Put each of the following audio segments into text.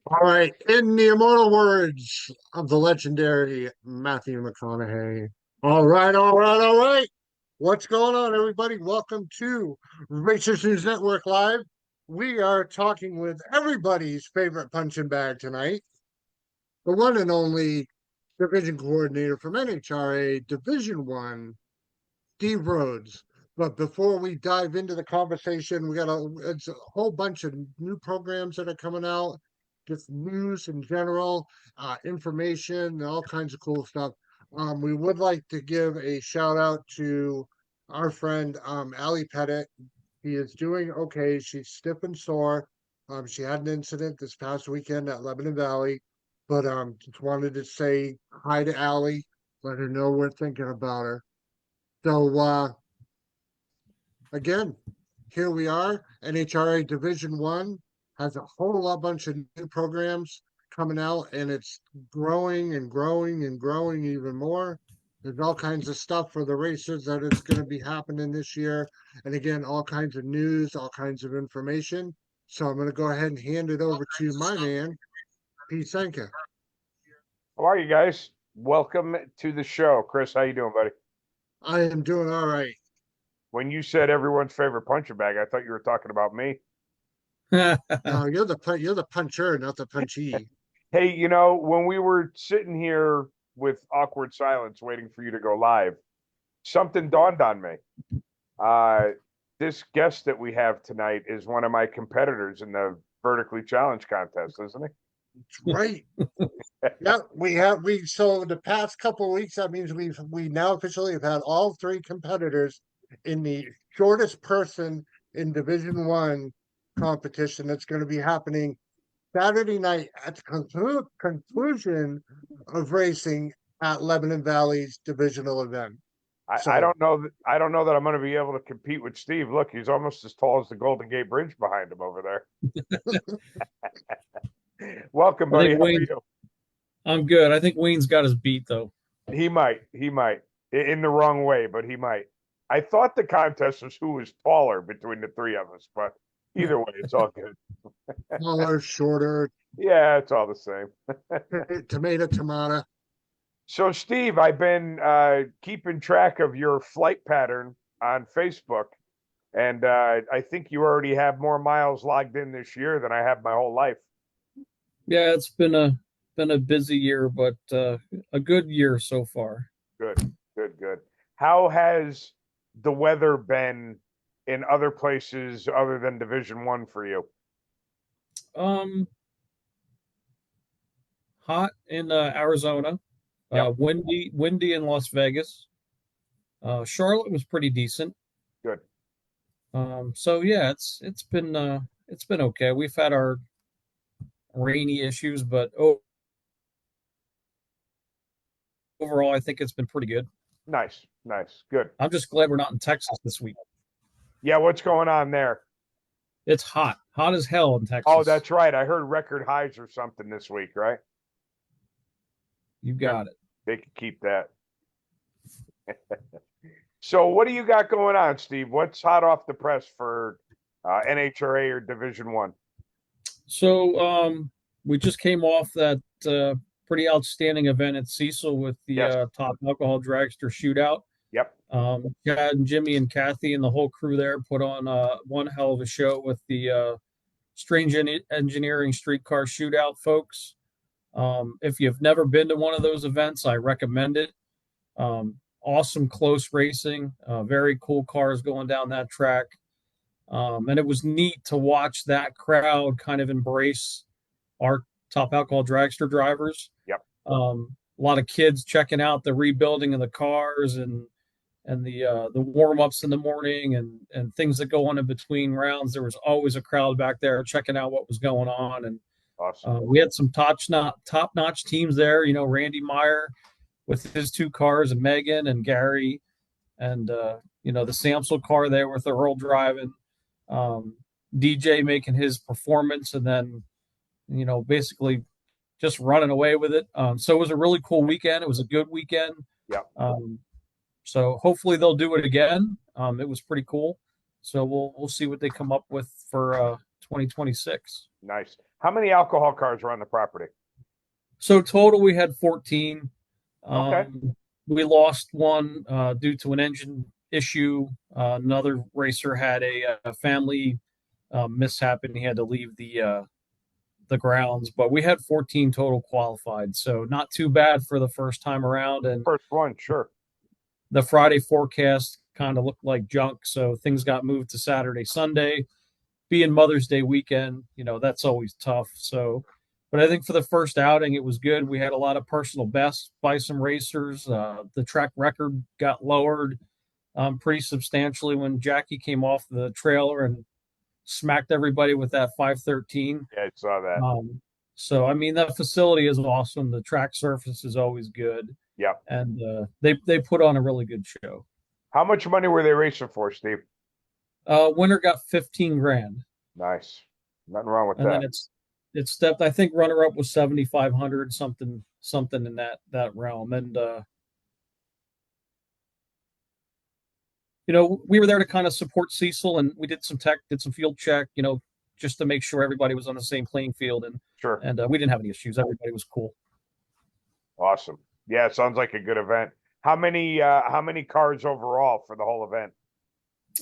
All right, in the immortal words of the legendary Matthew McConaughey. All right. What's going on, everybody? Welcome to Racers News Network Live. We are talking with everybody's favorite punching bag tonight, the one and only division coordinator from NHRA Division One, Steve Rhodes. But before we dive into the conversation, it's a whole bunch of new programs that are coming out, just news in general, information, and all kinds of cool stuff. We would like to give a shout out to our friend Allie Pettit. He is doing okay. She's stiff and sore. She had an incident this past weekend at Lebanon Valley, but just wanted to say hi to Allie, let her know we're thinking about her. So again, here we are. NHRA Division One has a whole lot bunch of new programs coming out, and it's growing and growing and growing even more. There's all kinds of stuff for the racers that it's going to be happening this year, and again, all kinds of news, all kinds of information. So I'm going to go ahead and hand it over to my man, Pete Senka. How are you guys? Welcome to the show. Chris, how you doing, buddy? I am doing all right. When you said everyone's favorite puncher bag, I thought you were talking about me. No, you're the puncher, not the punchy. Hey, when we were sitting here with awkward silence waiting for you to go live, something dawned on me. Uh, this guest that we have tonight is one of my competitors in the vertically challenged contest, isn't he? Right. Yeah, we so the past couple of weeks, that means we now officially have had all three competitors in the shortest person in Division One competition that's going to be happening Saturday night at the conclusion of racing at Lebanon Valley's divisional event. I So don't know I don't know that I'm going to be able to compete with Steve. Look, he's almost as tall as the Golden Gate Bridge behind him over there. Welcome, I buddy. think How are Wayne, you? I'm good. I think Wayne's got his beat though. He might, in the wrong way, but he might. I thought the contest was who was taller between the three of us, but either way, it's all good. taller, shorter, Yeah, it's all the same. tomato. So, Steve, I've been keeping track of your flight pattern on Facebook, and I think you already have more miles logged in this year than I have my whole life. Yeah, it's been a busy year, but a good year so far. Good, good, good. How has the weather been in other places other than Division One for you? Um, Hot in Arizona, Yep, windy in Las Vegas. Charlotte was pretty decent. good. So yeah, it's been okay. We've had our rainy issues, but overall, I think it's been pretty good. Nice, nice, good. I'm just glad we're not in Texas this week. Yeah, what's going on there? It's hot as hell in Oh, Texas. that's right. I heard record highs or something this week, right? You Good. got it. They could keep that. So, what do you got going on, Steve? What's hot off the press for NHRA or Division One? So we just came off that pretty outstanding event at Cecil with the Yes. top alcohol dragster shootout. Yep. Chad and Jimmy and Kathy and the whole crew there put on one hell of a show with the Strange Engineering Streetcar Shootout folks. If you've never been to one of those events, I recommend it. Awesome close racing, very cool cars going down that track. And it was neat to watch that crowd kind of embrace our top alcohol dragster drivers. Yep. A lot of kids checking out the rebuilding of the cars and the warm ups in the morning and things that go on in between rounds. There was always a crowd back there checking out what was going on, and Awesome. we had some top notch teams there. You know, Randy Meyer with his two cars, and Megan and Gary, and the Samsel car there with Earl driving, DJ making his performance, and then basically just running away with it. So it was a really cool weekend. It was a good weekend. Yep. So hopefully they'll do it again. It was pretty cool. So we'll see what they come up with for 2026. Nice. How many alcohol cars are on the property? So total, we had 14. Okay. We lost one due to an engine issue. Another racer had a family mishap and he had to leave the grounds. But we had 14 total qualified, so not too bad for the first time around. And First one, sure. the Friday forecast kind of looked like junk, so things got moved to Saturday, Sunday. Being Mother's Day weekend, that's always tough. So, but I think for the first outing, it was good. We had a lot of personal bests by some racers. The track record got lowered pretty substantially when Jackie came off the trailer and smacked everybody with that 513. Yeah, I saw that. So, I mean, that facility is awesome. The track surface is always good. Yeah. And they put on a really good show. How much money were they racing for, Steve? Winner got 15 grand. Nice. Nothing wrong with And that. then it's stepped. I think runner up was 7,500, something in that realm. And we were there to kind of support Cecil, and we did some field check, just to make sure everybody was on the same playing field. And Sure. And we didn't have any issues. Everybody was cool. Awesome. Yeah, it sounds like a good event. How many cars overall for the whole event?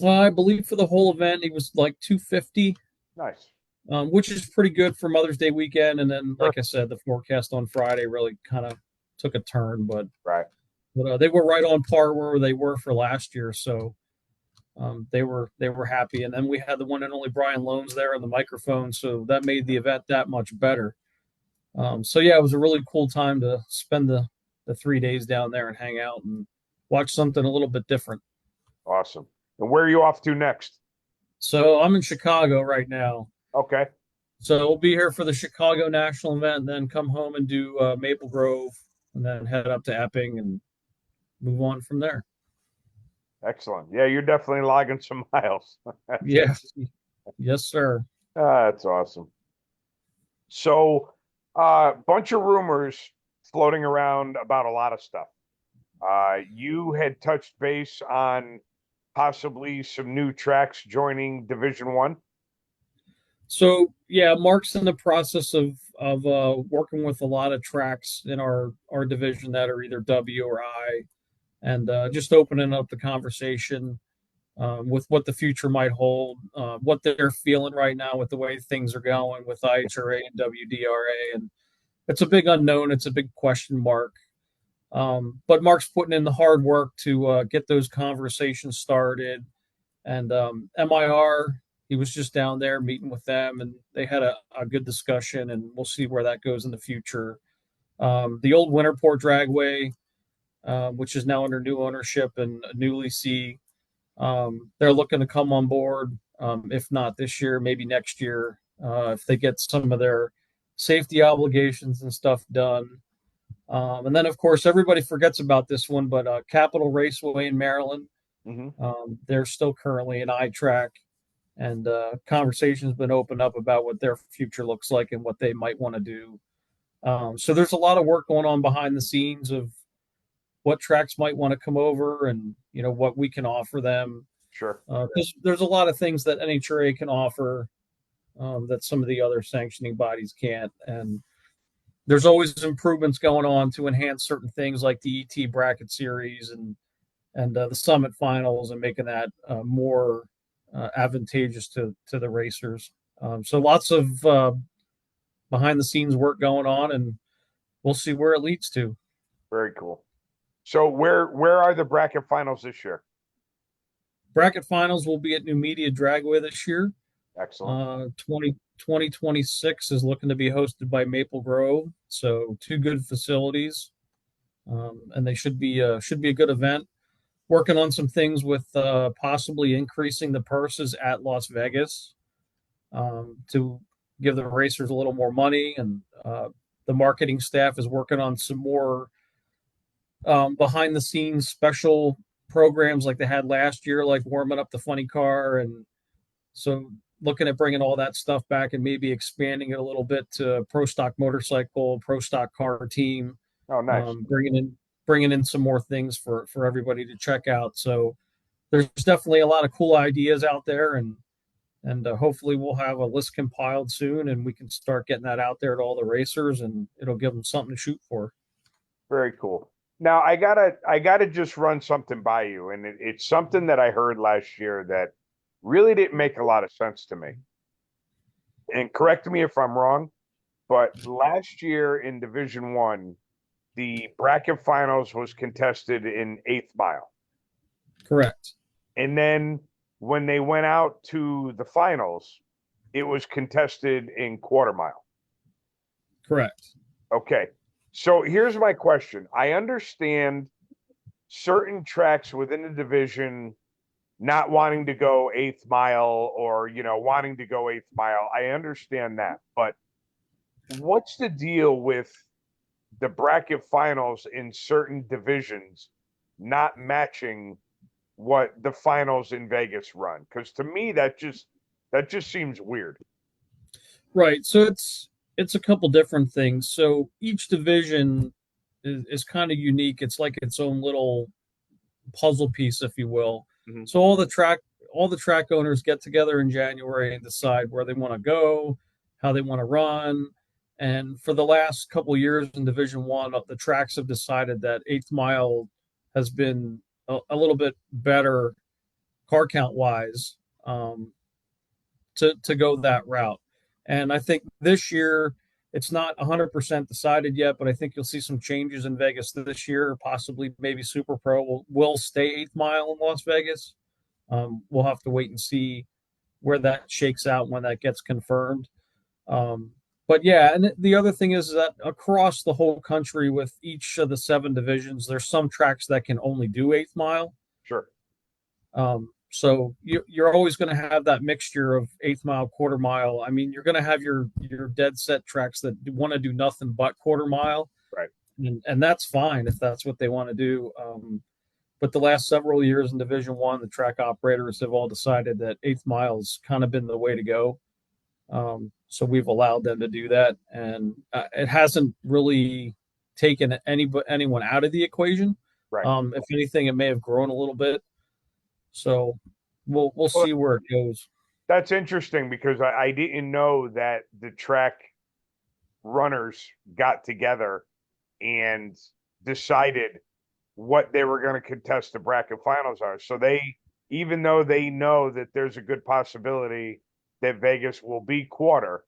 I believe for the whole event, it was like 250. Nice. Which is pretty good for Mother's Day weekend. And then, like I said, the forecast on Friday really kind of took a turn, but Right. They were right on par where they were for last year. So they were happy. And then we had the one and only Brian Loans there on the microphone, so that made the event that much better. So yeah, it was a really cool time to spend the 3 days down there and hang out and watch something a little bit different. Awesome. And where are you off to next? So I'm in Chicago right now. Okay. So we'll be here for the Chicago National event, and then come home and do Maple Grove, and then head up to Epping and move on from there. Excellent. Yeah, you're definitely logging some miles. Yeah. Yes, sir. That's awesome. So, bunch of rumors floating around about a lot of stuff. You had touched base on possibly some new tracks joining Division One. So yeah, Mark's in the process of working with a lot of tracks in our division that are either W or I, and just opening up the conversation with what the future might hold, what they're feeling right now with the way things are going with IHRA and WDRA, and it's a big unknown. It's a big question mark. But Mark's putting in the hard work to get those conversations started, and MIR. He was just down there meeting with them, and they had a good discussion, and we'll see where that goes in the future. The old Winterport Dragway, which is now under new ownership and a new leasee, they're looking to come on board. If not this year, maybe next year, if they get some of their safety obligations and stuff done. And then, of course, everybody forgets about this one, but Capitol Raceway in Maryland, they're still currently an I-track. And conversation's been opened up about what their future looks like and what they might want to do. So there's a lot of work going on behind the scenes of what tracks might want to come over and what we can offer them. Sure. There's a lot of things that NHRA can offer that some of the other sanctioning bodies can't, and there's always improvements going on to enhance certain things like the ET bracket series and the Summit finals, and making that more advantageous to the racers. So lots of behind the scenes work going on, and we'll see where it leads to. Very cool. So where are the bracket finals this year? Bracket finals will be at New Media Dragway this year. Excellent. 2026 is looking to be hosted by Maple Grove. So 2 good facilities, and they should be a good event. Working on some things with possibly increasing the purses at Las Vegas to give the racers a little more money, and the marketing staff is working on some more behind the scenes special programs like they had last year, like warming up the funny car, and so looking at bringing all that stuff back and maybe expanding it a little bit to pro stock motorcycle, pro stock car team. Oh, nice. Bringing in some more things for everybody to check out. So there's definitely a lot of cool ideas out there, and and hopefully we'll have a list compiled soon, and we can start getting that out there to all the racers, and it'll give them something to shoot for. Very cool. Now I gotta just run something by you, and it's something that I heard last year that really didn't make a lot of sense to me. And correct me if I'm wrong, but last year in Division One, the bracket finals was contested in eighth mile. Correct. And then when they went out to the finals, it was contested in quarter mile. Correct. Okay. So here's my question. I understand certain tracks within the division not wanting to go eighth mile or, wanting to go eighth mile. I understand that. But what's the deal with the bracket finals in certain divisions not matching what the finals in Vegas run? Because to me, that just seems weird. Right. So it's a couple different things. So each division is kind of unique. It's like its own little puzzle piece, if you will. Mhm. So all the track owners get together in January and decide where they want to go, how they want to run. And for the last couple of years in Division One, the tracks have decided that eighth mile has been a little bit better car count wise, to go that route. And I think this year it's not 100% decided yet, but I think you'll see some changes in Vegas this year. Possibly, maybe Super Pro will stay eighth mile in Las Vegas. We'll have to wait and see where that shakes out when that gets confirmed. But yeah, and the other thing is that across the whole country, with each of the 7 divisions, there's some tracks that can only do eighth mile. Sure. So you're always going to have that mixture of eighth mile, quarter mile. I mean, you're going to have your dead set tracks that want to do nothing but quarter mile, Right. And that's fine if that's what they want to do. But the last several years in Division One, the track operators have all decided that eighth mile's kind of been the way to go. So we've allowed them to do that, and it hasn't really taken anyone out of the equation. Right. If anything, it may have grown a little bit. So we'll see where it goes. That's interesting because I didn't know that the track runners got together and decided what they were going to contest the bracket finals are. So even though they know that there's a good possibility that Vegas will be quarter,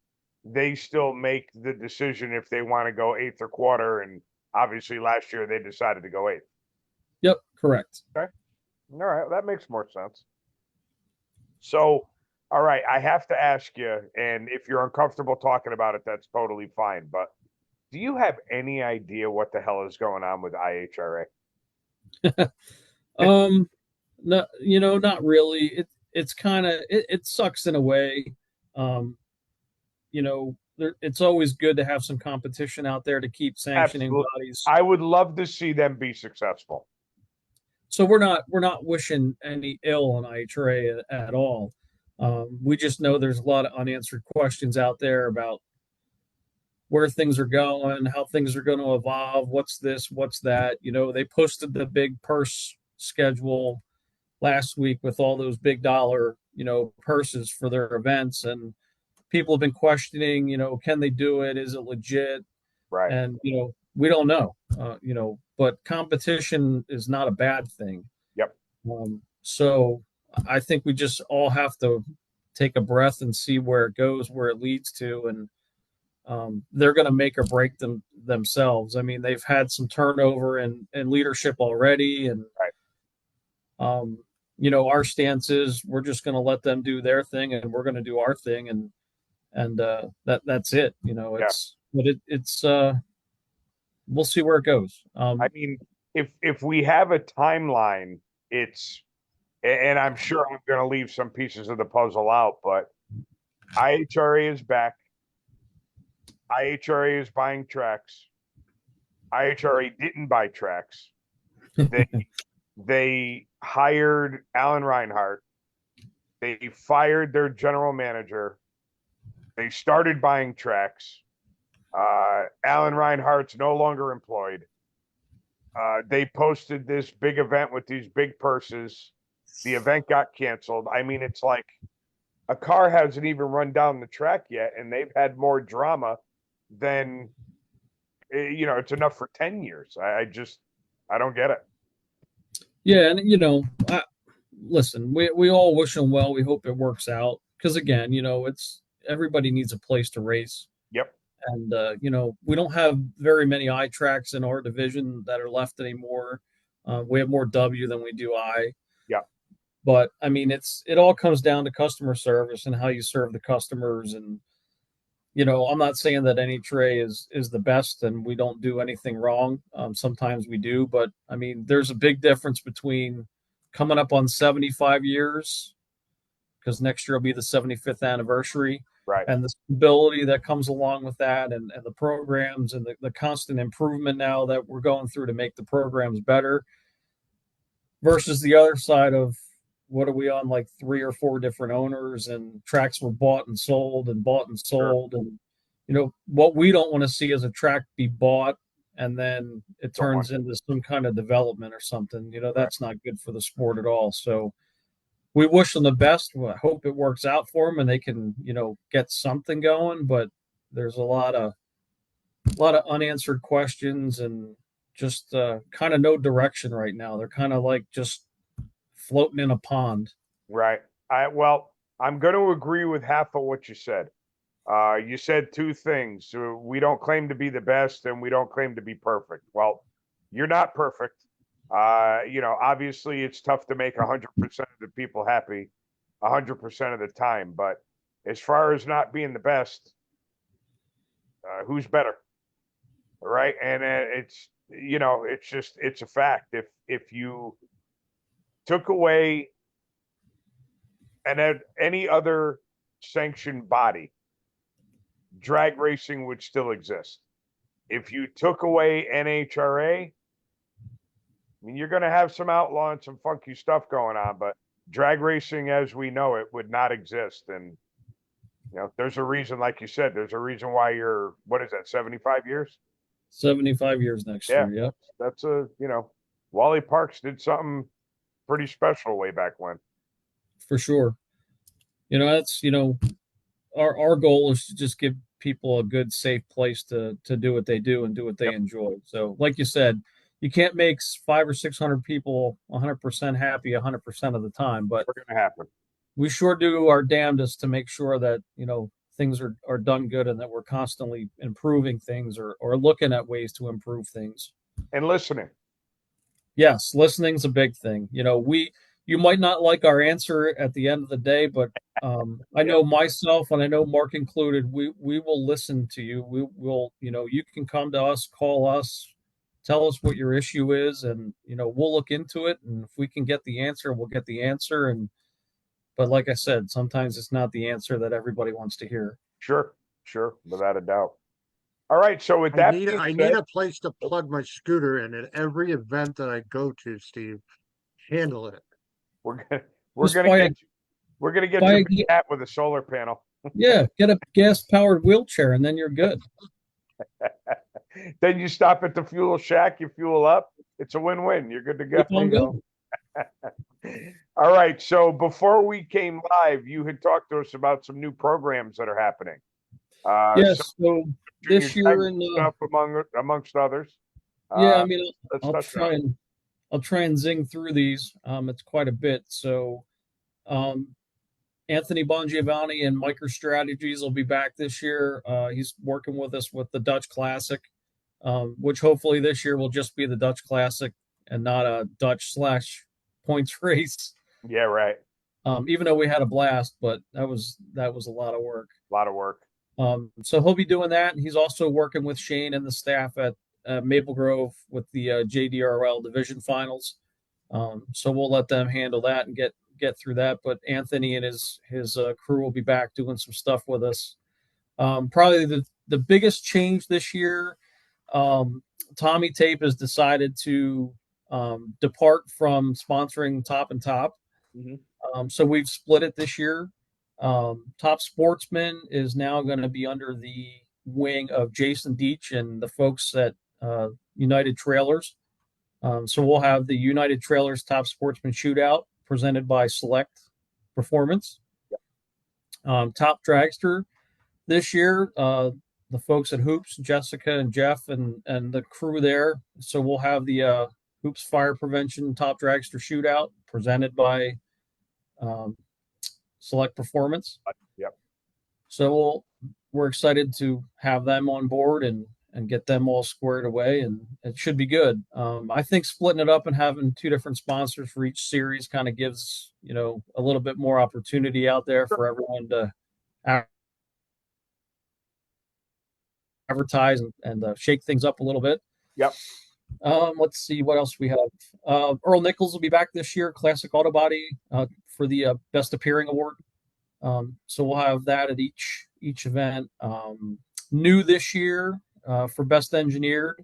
they still make the decision if they want to go eighth or quarter. And obviously last year they decided to go eighth. Yep, correct. Okay. All right, that makes more sense. So, all right, I have to ask you, and if you're uncomfortable talking about it, that's totally fine. But do you have any idea what the hell is going on with IHRA? No, not really. It's kind of it sucks in a way. It's always good to have some competition out there to keep sanctioning Absolutely. bodies. I would love to see them be successful. So we're not wishing any ill on IHRA at all. We just know there's a lot of unanswered questions out there about where things are going, how things are going to evolve, what's this, what's that. They posted the big purse schedule last week with all those big dollar, purses for their events, and people have been questioning, can they do it? Is it legit? Right. And we don't know, but competition is not a bad thing. Yep. So I think we just all have to take a breath and see where it goes, where it leads to, and they're going to make or break themselves. I mean, they've had some turnover in leadership already, and right. Our stance is we're just going to let them do their thing, and we're going to do our thing, and that's it. It's we'll see where it goes. I mean, if we have a timeline, and I'm sure I'm going to leave some pieces of the puzzle out, but IHRA is back. IHRA is buying tracks. IHRA didn't buy tracks. They hired Alan Reinhart. They fired their general manager. They started buying tracks. Alan Reinhart's no longer employed. They posted this big event with these big purses. The event got canceled. I mean, it's like a car hasn't even run down the track yet, and they've had more drama than it's enough for 10 years. I don't get it. Yeah, and listen, we all wish them well. We hope it works out because again, it's everybody needs a place to race, Yep. and we don't have very many I tracks in our division that are left anymore. We have more W than we do I. Yep. But I mean, it all comes down to customer service and how you serve the customers. And I'm not saying that NHRA is the best and we don't do anything wrong. Sometimes we do, but I mean, there's a big difference between coming up on 75 years because next year will be the 75th anniversary. Right. And the stability that comes along with that, and the programs and the constant improvement now that we're going through to make the programs better, versus the other side of what are we on, like 3 or 4 different owners, and tracks were bought and sold and bought and sold. Sure. And what we don't want to see is a track be bought and then it turns into some kind of development or something. That's not good for the sport at all. So we wish them the best. I hope it works out for them and they can get something going, but there's a lot of unanswered questions and just kind of no direction right now. They're kind of like just floating in a pond. Right. I'm going to agree with half of what you said. You said 2 things. We don't claim to be the best and we don't claim to be perfect. Well, you're not perfect. Obviously it's tough to make 100% of the people happy 100% of the time, but as far as not being the best, who's better? Right. And it's a fact. If you took away any other sanctioned body, drag racing would still exist. If you took away NHRA, I mean, you're going to have some outlaw and some funky stuff going on, but drag racing as we know it would not exist. And, there's a reason, like you said, there's a reason why you're, what is that, 75 years? 75 years next year, yeah. That's Wally Parks did something pretty special way back when. For sure. That's, our goal is to just give people a good, safe place to do what they do and do what they enjoy. So, like you said, you can't make 500 or 600 people 100% happy 100% of the time, but it's going to happen. We sure do our damnedest to make sure that things are done good and that we're constantly improving things or looking at ways to improve things. And listening. Yes, listening's a big thing. You might not like our answer at the end of the day, but I know myself and I know Mark included, we will listen to you. We will, you can come to us, call us, tell us what your issue is, and we'll look into it. And if we can get the answer, we'll get the answer. But like I said, sometimes it's not the answer that everybody wants to hear. Sure, without a doubt. All right, so with that, I need a place to plug my scooter in at every event that I go to, Steve. Handle it. We're gonna get you a cat with a solar panel. Yeah, get a gas-powered wheelchair, and then you're good. Then you stop at the fuel shack, you fuel up. It's a win-win. You're good to go. All right. So before we came live, you had talked to us about some new programs that are happening. Yes. So this year and stuff amongst others. Yeah, I mean, I'll try and zing through these. It's quite a bit. So, Anthony Bongiovanni and MicroStrategies will be back this year. He's working with us with the Dutch Classic, which hopefully this year will just be the Dutch Classic and not a Dutch / points race. Yeah, right. Even though we had a blast, but that was a lot of work. So he'll be doing that. He's also working with Shane and the staff at Maple Grove with the JDRL division finals. So we'll let them handle that and get through that. But Anthony and his crew will be back doing some stuff with us. Probably the biggest change this year, Tommy Tape has decided to depart from sponsoring Top and Top. Mm-hmm. So we've split it this year. Top Sportsman is now going to be under the wing of Jason Deach and the folks at United Trailers. So we'll have the United Trailers Top Sportsman Shootout presented by Select Performance. Yep. Top dragster this year, the folks at Hoops, Jessica and Jeff, and the crew there. So we'll have the Hoops Fire Prevention Top Dragster Shootout presented by um, Select Performance. Yep. So we're excited to have them on board and get them all squared away, and it should be good. I think splitting it up and having two different sponsors for each series kind of gives a little bit more opportunity out there for everyone to advertise and shake things up a little bit. Yep. Let's see what else we have. Earl Nichols will be back this year, Classic Auto Body, for the Best Appearing Award. So we'll have that at each event. New this year for Best Engineered,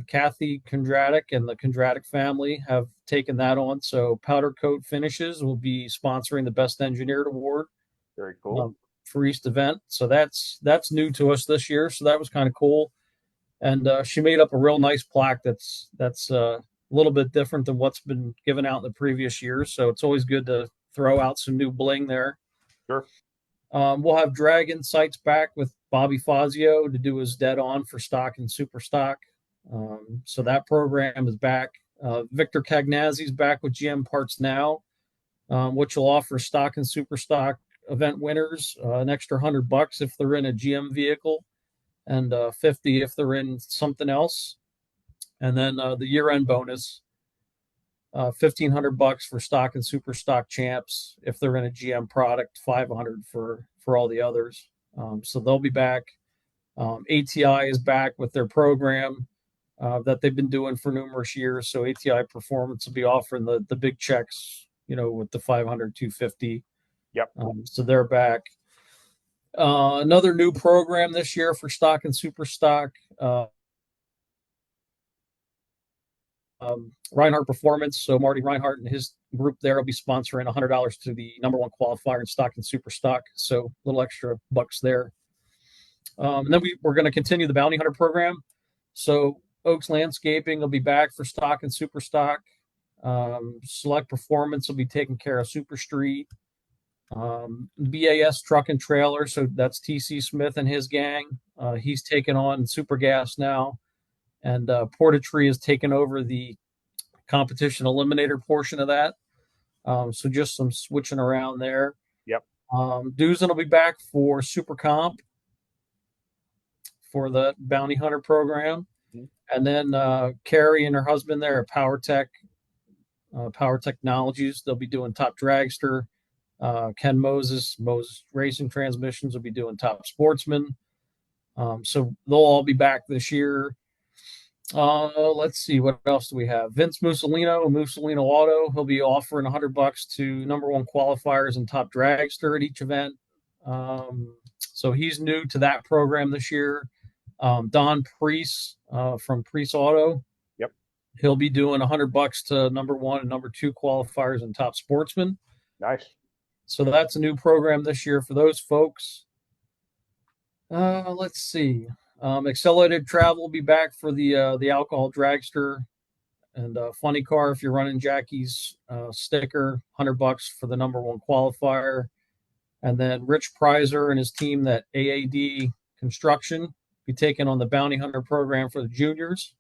Kathy Kondratic and the Kondratic family have taken that on. So Powder Coat Finishes will be sponsoring the Best Engineered Award. Very cool. For each event. So that's new to us this year. So that was kind of cool. And she made up a real nice plaque that's a little bit different than what's been given out in the previous years. So it's always good to throw out some new bling there. Sure. We'll have Drag Insights back with Bobby Fazio to do his dead on for stock and super stock. So that program is back. Victor Cagnazzi's back with GM Parts Now, which will offer stock and super stock event winners an extra $100 if they're in a GM vehicle, and $50 if they're in something else. And then the year-end bonus, $1,500 for stock and super stock champs if they're in a GM product, $500 for all the others. So they'll be back. ATI is back with their program that they've been doing for numerous years. So ATI Performance will be offering the big checks, with the $500, $250. Yep. So they're back. Another new program this year for stock and super stock. Reinhardt Performance. So Marty Reinhardt and his group there will be sponsoring $100 to the number one qualifier in stock and super stock. So a little extra bucks there. And then we're going to continue the Bounty Hunter program. So Oaks Landscaping will be back for stock and super stock. Select Performance will be taking care of Super Street. BAS Truck and Trailer, so that's TC Smith and his gang. He's taken on Super Gas now, and Portatree has taken over the competition eliminator portion of that. So just some switching around there. Yep. Duzen will be back for Super Comp for the Bounty Hunter program. Mm-hmm. And then Carrie and her husband there at Power Technologies, they'll be doing Top Dragster. Ken Moses Racing Transmissions will be doing Top Sportsman. So they'll all be back this year. Let's see, what else do we have? Vince Mussolino Auto. He'll be offering $100 to number one qualifiers and Top Dragster at each event. So he's new to that program this year. Don Priest from Priest Auto. Yep. He'll be doing $100 to number one and number two qualifiers and Top Sportsman. Nice. So that's a new program this year for those folks. Let's see. Accelerated Travel will be back for the alcohol dragster and Funny Car. If you're running Jackie's sticker, $100 for the number one qualifier. And then Rich Prizer and his team, that AAD Construction, be taking on the Bounty Hunter program for the juniors.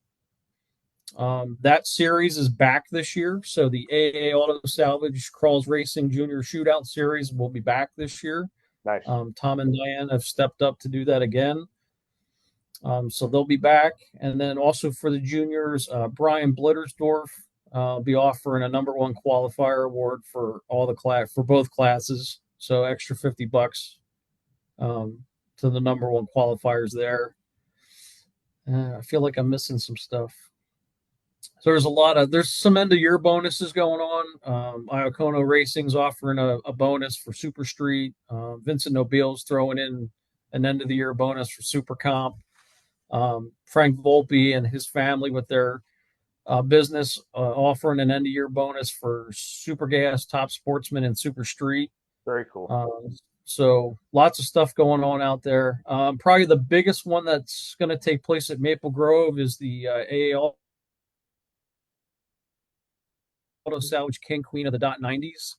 That series is back this year. So the AA Auto Salvage Crawls Racing Junior Shootout Series will be back this year. Nice. Tom and Diane have stepped up to do that again. So they'll be back. And then also for the juniors, Brian Blittersdorf be offering a number one qualifier award for all the for both classes. So extra $50 to the number one qualifiers there. I feel like I'm missing some stuff. So there's some end of year bonuses going on. Iacono Racing's offering a bonus for Super Street. Vincent Nobile's throwing in an end of the year bonus for Super Comp. Frank Volpe and his family with their business offering an end of year bonus for Super Gas, Top Sportsman, and Super Street. Very cool. So lots of stuff going on out there. Probably the biggest one that's going to take place at Maple Grove is the AA Auto Salvage King Queen of the .90s.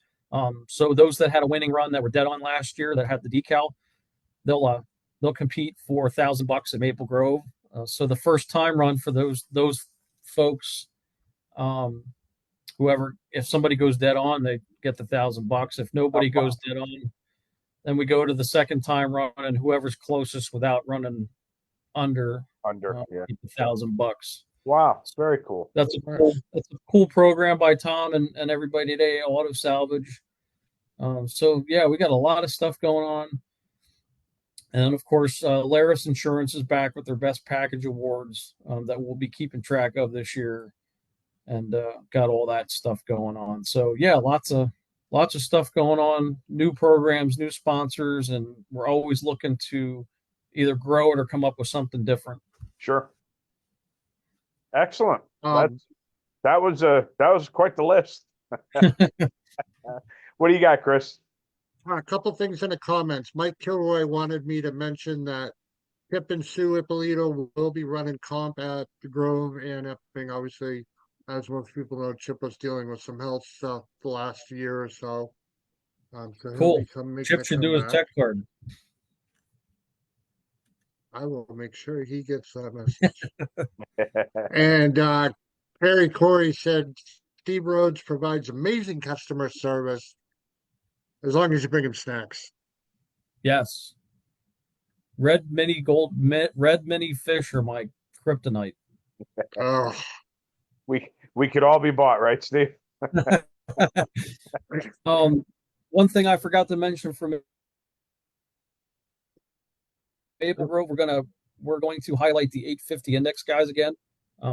So those that had a winning run that were dead on last year that had the decal, they'll compete for $1,000 at Maple Grove. So the first time run for those folks, um, whoever, if somebody goes dead on, they get the $1,000. If nobody goes dead on, then we go to the second time run, and whoever's closest without running under Yeah. $1,000. Wow, very cool. That's a cool program by Tom and everybody today, Auto Salvage. So yeah, we got a lot of stuff going on. And of course, Laris Insurance is back with their best package awards that we'll be keeping track of this year, and got all that stuff going on. So yeah, lots of stuff going on, new programs, new sponsors, and we're always looking to either grow it or come up with something different. Sure. Excellent. Um, That was quite the list. What do you got, Chris? a couple things in the comments. Mike Kilroy wanted me to mention that Pip and Sue Ippolito will be running comp at the Grove and Epping. Obviously, as most people know, Chip was dealing with some health stuff the last year or so. So he'll Cool. be making Chip a should do his comeback. tech card. I will make sure he gets that message. And Perry Corey said Steve Rhodes provides amazing customer service as long as you bring him snacks. Yes. Red mini fish are my kryptonite. Oh, We could all be bought, right, Steve? One thing I forgot to mention from Maple Grove, we're going to highlight the 850 index guys again.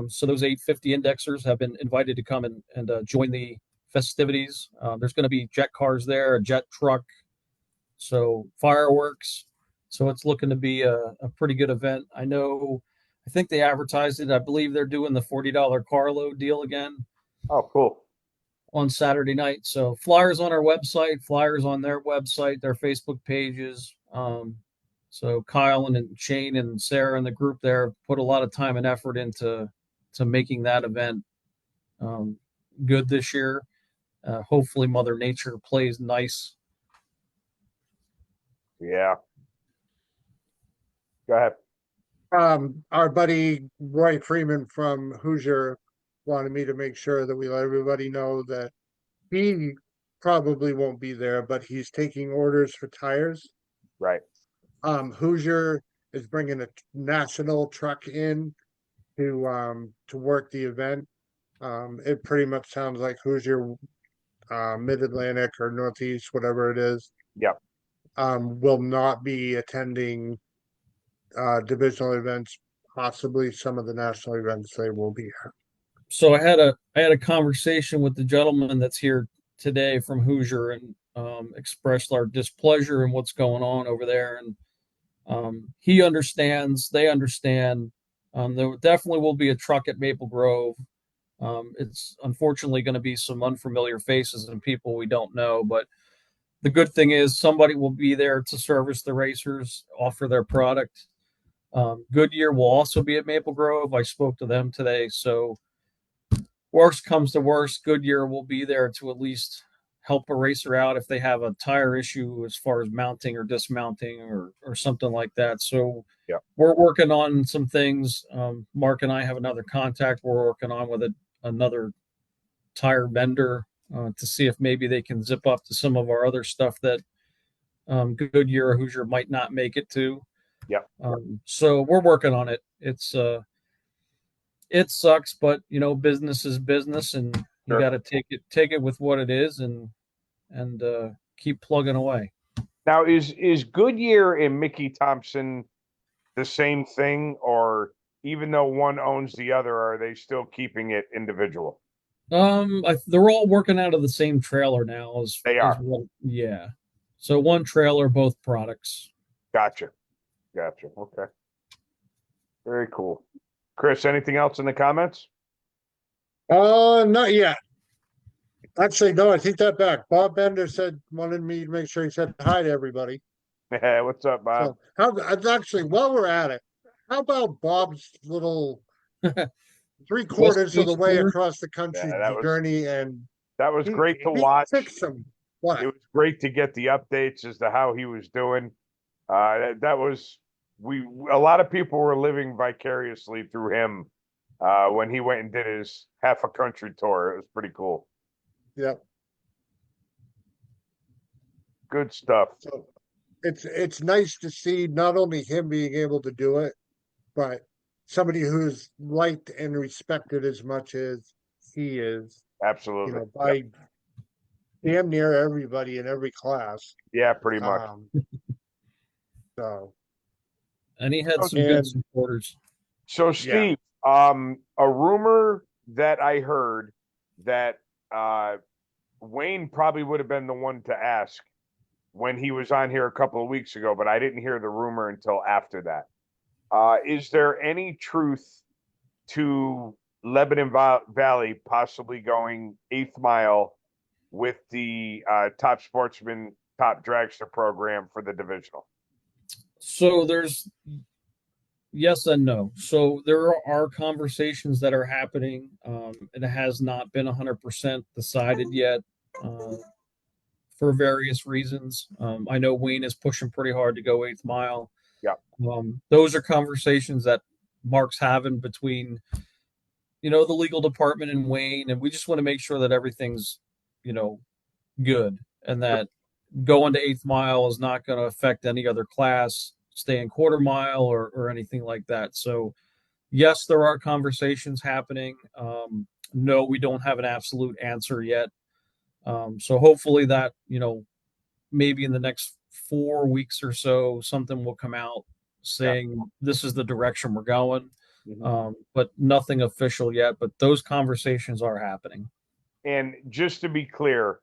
So those 850 indexers have been invited to come and join the festivities. There's going to be jet cars there, a jet truck, so fireworks. So it's looking to be a pretty good event. I think they advertised it. I believe they're doing the $40 carload deal again. Oh, cool. On Saturday night. So flyers on our website, flyers on their website, their Facebook pages. So Kyle and Shane and Sarah and the group there put a lot of time and effort into making that event good this year. Hopefully Mother Nature plays nice. Yeah. Go ahead. our buddy Roy Freeman from Hoosier wanted me to make sure that we let everybody know that he probably won't be there, but he's taking orders for tires. Right. Hoosier is bringing a national truck in to work the event. It pretty much sounds like Hoosier, Mid-Atlantic or Northeast, whatever it is. Yep. Will not be attending divisional events. Possibly some of the national events they will be at. So I had a conversation with the gentleman that's here today from Hoosier and expressed our displeasure in what's going on over there, and he understands, they understand. There definitely will be a truck at Maple Grove. It's unfortunately going to be some unfamiliar faces and people we don't know, but the good thing is somebody will be there to service the racers, offer their product. Goodyear will also be at Maple Grove. I spoke to them today, so worst comes to worst, Goodyear will be there to at least help a racer out if they have a tire issue as far as mounting or dismounting or something like that. So yeah, we're working on some things. Mark and I have another contact we're working on with another tire vendor to see if maybe they can zip up to some of our other stuff that Goodyear or Hoosier might not make it to. Yeah. So we're working on it. It sucks, but business is business, and you got to take it with what it is, and keep plugging away. Now, is Goodyear and Mickey Thompson the same thing, or even though one owns the other, are they still keeping it individual? They're all working out of the same trailer now. They are. Yeah. So one trailer, both products. Gotcha. Okay. Very cool. Chris, anything else in the comments? Not yet. Actually, no, I take that back. Bob Bender wanted me to make sure he said hi to everybody. Hey, what's up, Bob? Actually, while we're at it, how about Bob's little 3/4 of the way across the country journey? And that was great to watch. He What? It was great to get the updates as to how he was doing. That was a lot of people were living vicariously through him when he went and did his half a country tour. It was pretty cool. Yep. Good stuff. So it's nice to see not only him being able to do it, but somebody who's liked and respected as much as he is, Absolutely. by damn near everybody in every class. Yeah, pretty much. So And he had some good and supporters. So yeah, Steve, a rumor that I heard that Wayne probably would have been the one to ask when he was on here a couple of weeks ago, but I didn't hear the rumor until after that. Is there any truth to Lebanon Valley possibly going 8th mile with the top sportsman, top dragster program for the divisional? So there's yes and no. So there are conversations that are happening. It has not been 100% decided yet for various reasons. I know Wayne is pushing pretty hard to go 8th mile. Yeah. Those are conversations that Mark's having between, the legal department and Wayne, and we just want to make sure that everything's, good and that going to 8th mile is not going to affect any other class, staying quarter mile or anything like that. So, yes, there are conversations happening. No, we don't have an absolute answer yet. So hopefully that, maybe in the next 4 weeks or so, something will come out saying this is the direction we're going. But nothing official yet. But those conversations are happening. And just to be clear,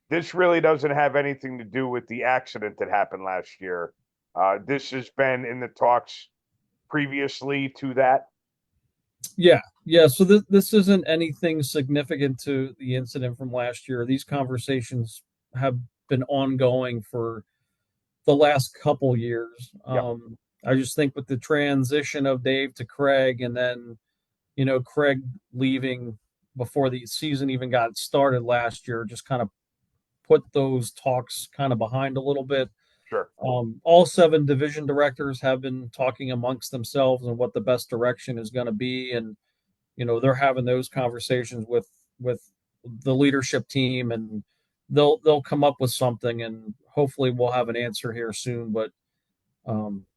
this really doesn't have anything to do with the accident that happened last year. This has been in the talks previously to that. Yeah. So this isn't anything significant to the incident from last year. These conversations have been ongoing for the last couple years. I just think with the transition of Dave to Craig, and then Craig leaving before the season even got started last year, just kind of put those talks kind of behind a little bit. Sure. All 7 division directors have been talking amongst themselves and what the best direction is going to be, and they're having those conversations with the leadership team, and they'll come up with something, and hopefully we'll have an answer here soon. But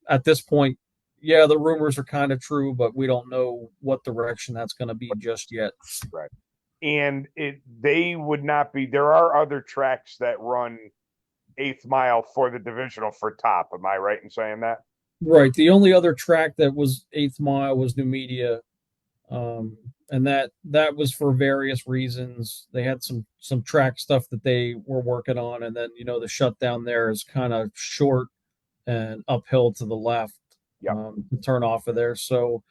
at this point, yeah, the rumors are kind of true, but we don't know what direction that's going to be just yet. Right. And they would not be. There are other tracks that run 8th mile for the divisional for top. Am I right in saying that? Right. The only other track that was 8th mile was New Media, and that was for various reasons. They had some track stuff that they were working on, and then the shutdown there is kind of short and uphill to the left to turn off of there. So,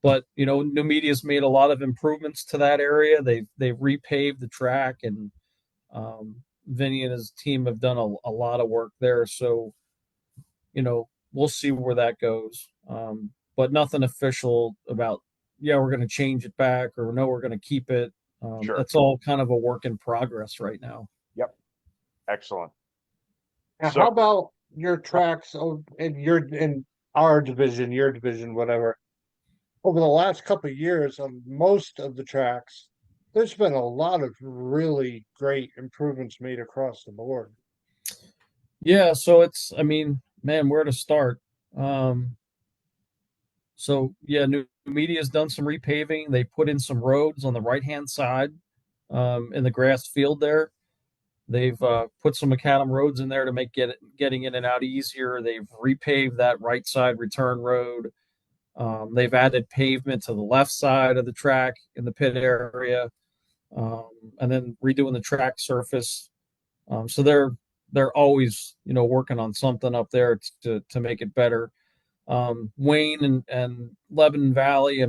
but New Media's made a lot of improvements to that area. They've repaved the track, and Vinny and his team have done a lot of work there. So, we'll see where that goes. But nothing official about, we're going to change it back, or no, we're going to keep it. Sure. That's all kind of a work in progress right now. Yep. Excellent. now how about your tracks in our division, your division, whatever? Over the last couple of years, on most of the tracks, there's been a lot of really great improvements made across the board. Yeah, so man, where to start? So yeah, New Media's done some repaving. They put in some roads on the right-hand side, in the grass field there. They've put some macadam roads in there to make getting in and out easier. They've repaved that right side return road. They've added pavement to the left side of the track in the pit area, and then redoing the track surface. So they're always working on something up there to make it better. Wayne and Lebanon Valley,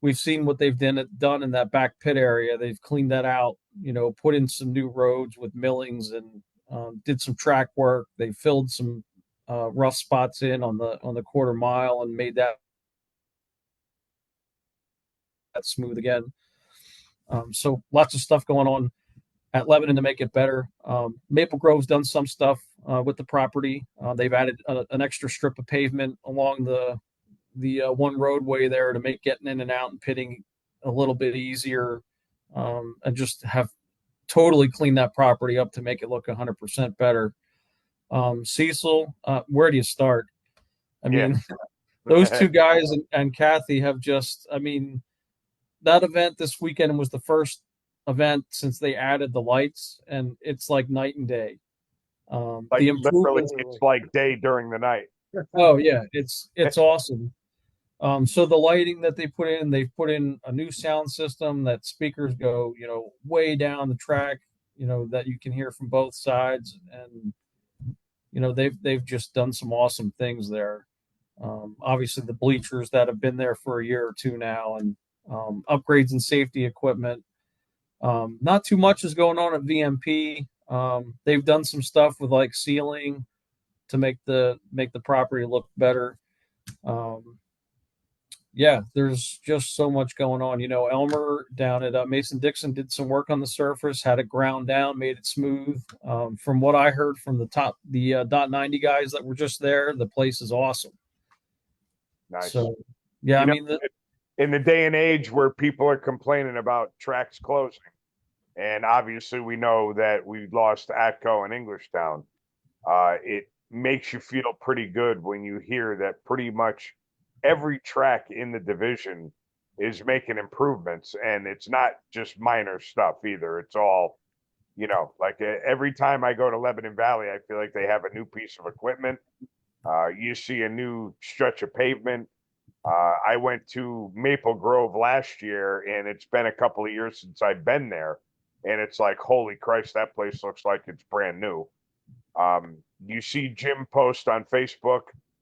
we've seen what they've done in that back pit area. They've cleaned that out, put in some new roads with millings, and did some track work. They filled some rough spots in on the quarter mile and made that smooth again. So lots of stuff going on. at Lebanon to make it better. Maple Grove's done some stuff with the property. They've added an extra strip of pavement along the one roadway there to make getting in and out and pitting a little bit easier, and just have totally cleaned that property up to make it look 100% better. Cecil, where do you start? I mean, those two guys and Kathy have just, I mean, that event this weekend was the first event since they added the lights, and it's like night and day. Like The literally, improvements. it's like day during the night. Oh yeah, it's awesome. So the lighting that they've put in a new sound system that speakers go, way down the track, that you can hear from both sides, and they've just done some awesome things there. Obviously, the bleachers that have been there for a year or two now, and upgrades in safety equipment. Not too much is going on at VMP. They've done some stuff with like sealing to make the property look better. Yeah, there's just so much going on. Elmer down at Mason Dixon did some work on the surface, had it ground down, made it smooth. From what I heard from the dot 90 guys that were just there, the place is awesome. Nice. So, yeah, I mean, in the day and age where people are complaining about tracks closing, and obviously we know that we lost Atco and Englishtown, it makes you feel pretty good when you hear that pretty much every track in the division is making improvements, and it's not just minor stuff either. It's all, like every time I go to Lebanon Valley, I feel like they have a new piece of equipment. You see a new stretch of pavement. I went to Maple Grove last year, and it's been a couple of years since I've been there, and it's like, holy Christ, that place looks like it's brand new. You see Jim post on Facebook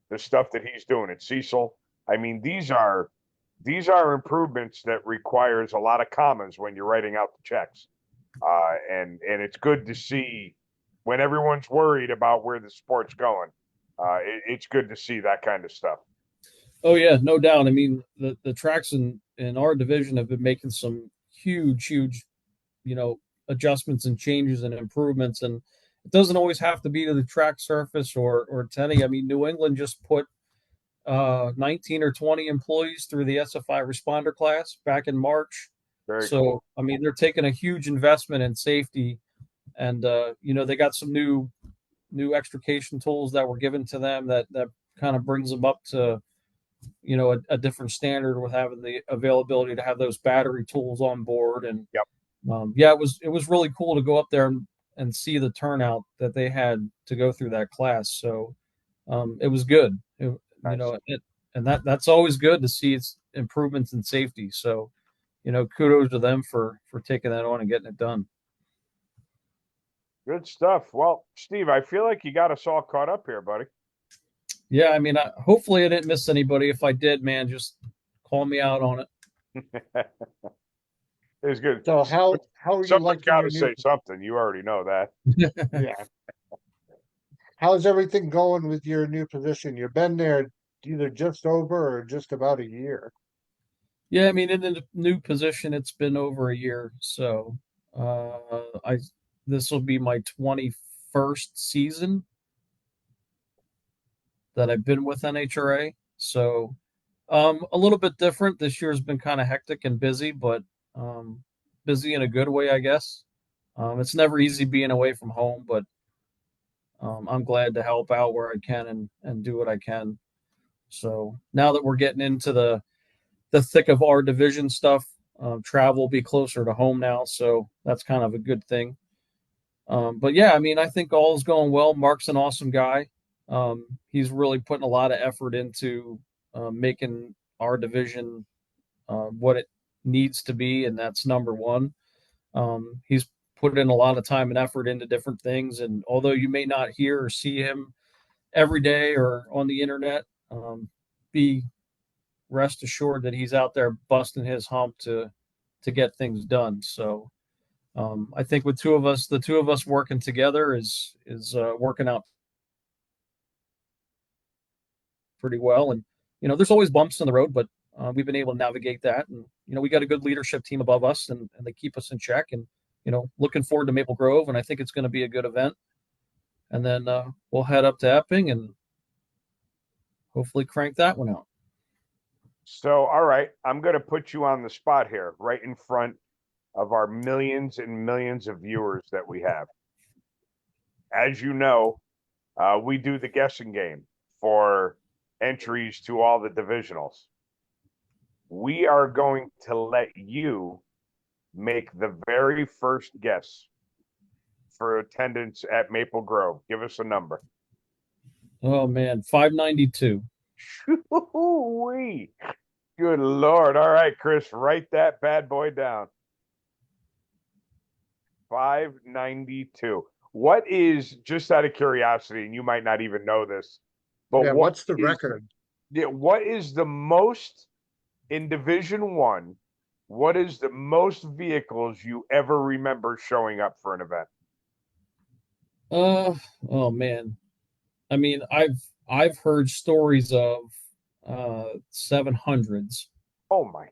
the stuff that he's doing at Cecil. I mean, these are improvements that requires a lot of commas when you're writing out the checks. And it's good to see when everyone's worried about where the sport's going. It's good to see that kind of stuff. Oh yeah, no doubt. I mean, the tracks in our division have been making some huge, adjustments and changes and improvements, and it doesn't always have to be to the track surface or to any. I mean, New England just put 19 or 20 employees through the SFI responder class back in March. Very cool. I mean, they're taking a huge investment in safety, and they got some new extrication tools that were given to them that kind of brings them up to a different standard with having the availability to have those battery tools on board. And yep. Yeah, it was really cool to go up there and see the turnout that they had to go through that class. So it was good. Nice. And that's always good to see its improvements in safety. So kudos to them for taking that on and getting it done. Good stuff. Well, Steve, I feel like you got us all caught up here, buddy. Yeah, I mean, hopefully I didn't miss anybody. If I did, man, just call me out on it. It was good. So how are you liking got your to new? say something. You already know that. Yeah. How's everything going with your new position? You've been there either just over or just about a year. Yeah, I mean, in the new position, it's been over a year. So this will be my 21st season that I've been with NHRA. So a little bit different. This year's been kind of hectic and busy, but busy in a good way, I guess. It's never easy being away from home, but I'm glad to help out where I can and do what I can. So now that we're getting into the thick of our division stuff, travel will be closer to home now, so that's kind of a good thing. But yeah, I mean, I think all is going well. Mark's an awesome guy. He's really putting a lot of effort into making our division what it needs to be, and that's number one. He's put in a lot of time and effort into different things, and although you may not hear or see him every day or on the internet, be rest assured that he's out there busting his hump to get things done. So I think with the two of us working together is working out pretty well. And there's always bumps in the road, but we've been able to navigate that. And we got a good leadership team above us, and they keep us in check. And looking forward to Maple Grove, and I think it's going to be a good event. And then we'll head up to Epping and hopefully crank that one out. So, all right, I'm going to put you on the spot here, right in front of our millions and millions of viewers that we have. As you know, we do the guessing game for entries to all the divisionals. We are going to let you make the very first guess for attendance at Maple Grove. Give us a number. Oh man, 592. Shoo-wee. Good Lord. All right, Chris, write that bad boy down. 592. What is, just out of curiosity, and you might not even know this, but Yeah, what's the record? Yeah, what is the most in Division One? What is the most vehicles you ever remember showing up for an event? Oh man. I mean, I've heard stories of 700s. Oh my.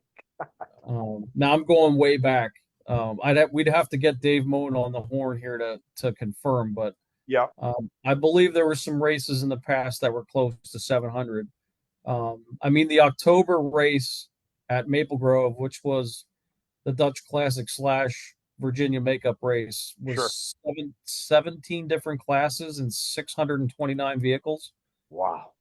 Now I'm going way back. We'd have to get Dave Moen on the horn here to confirm, but Yeah, I believe there were some races in the past that were close to 700. I mean, the October race at Maple Grove, which was the Dutch Classic / Virginia Makeup race, sure. was 17 different classes and 629 vehicles. Wow.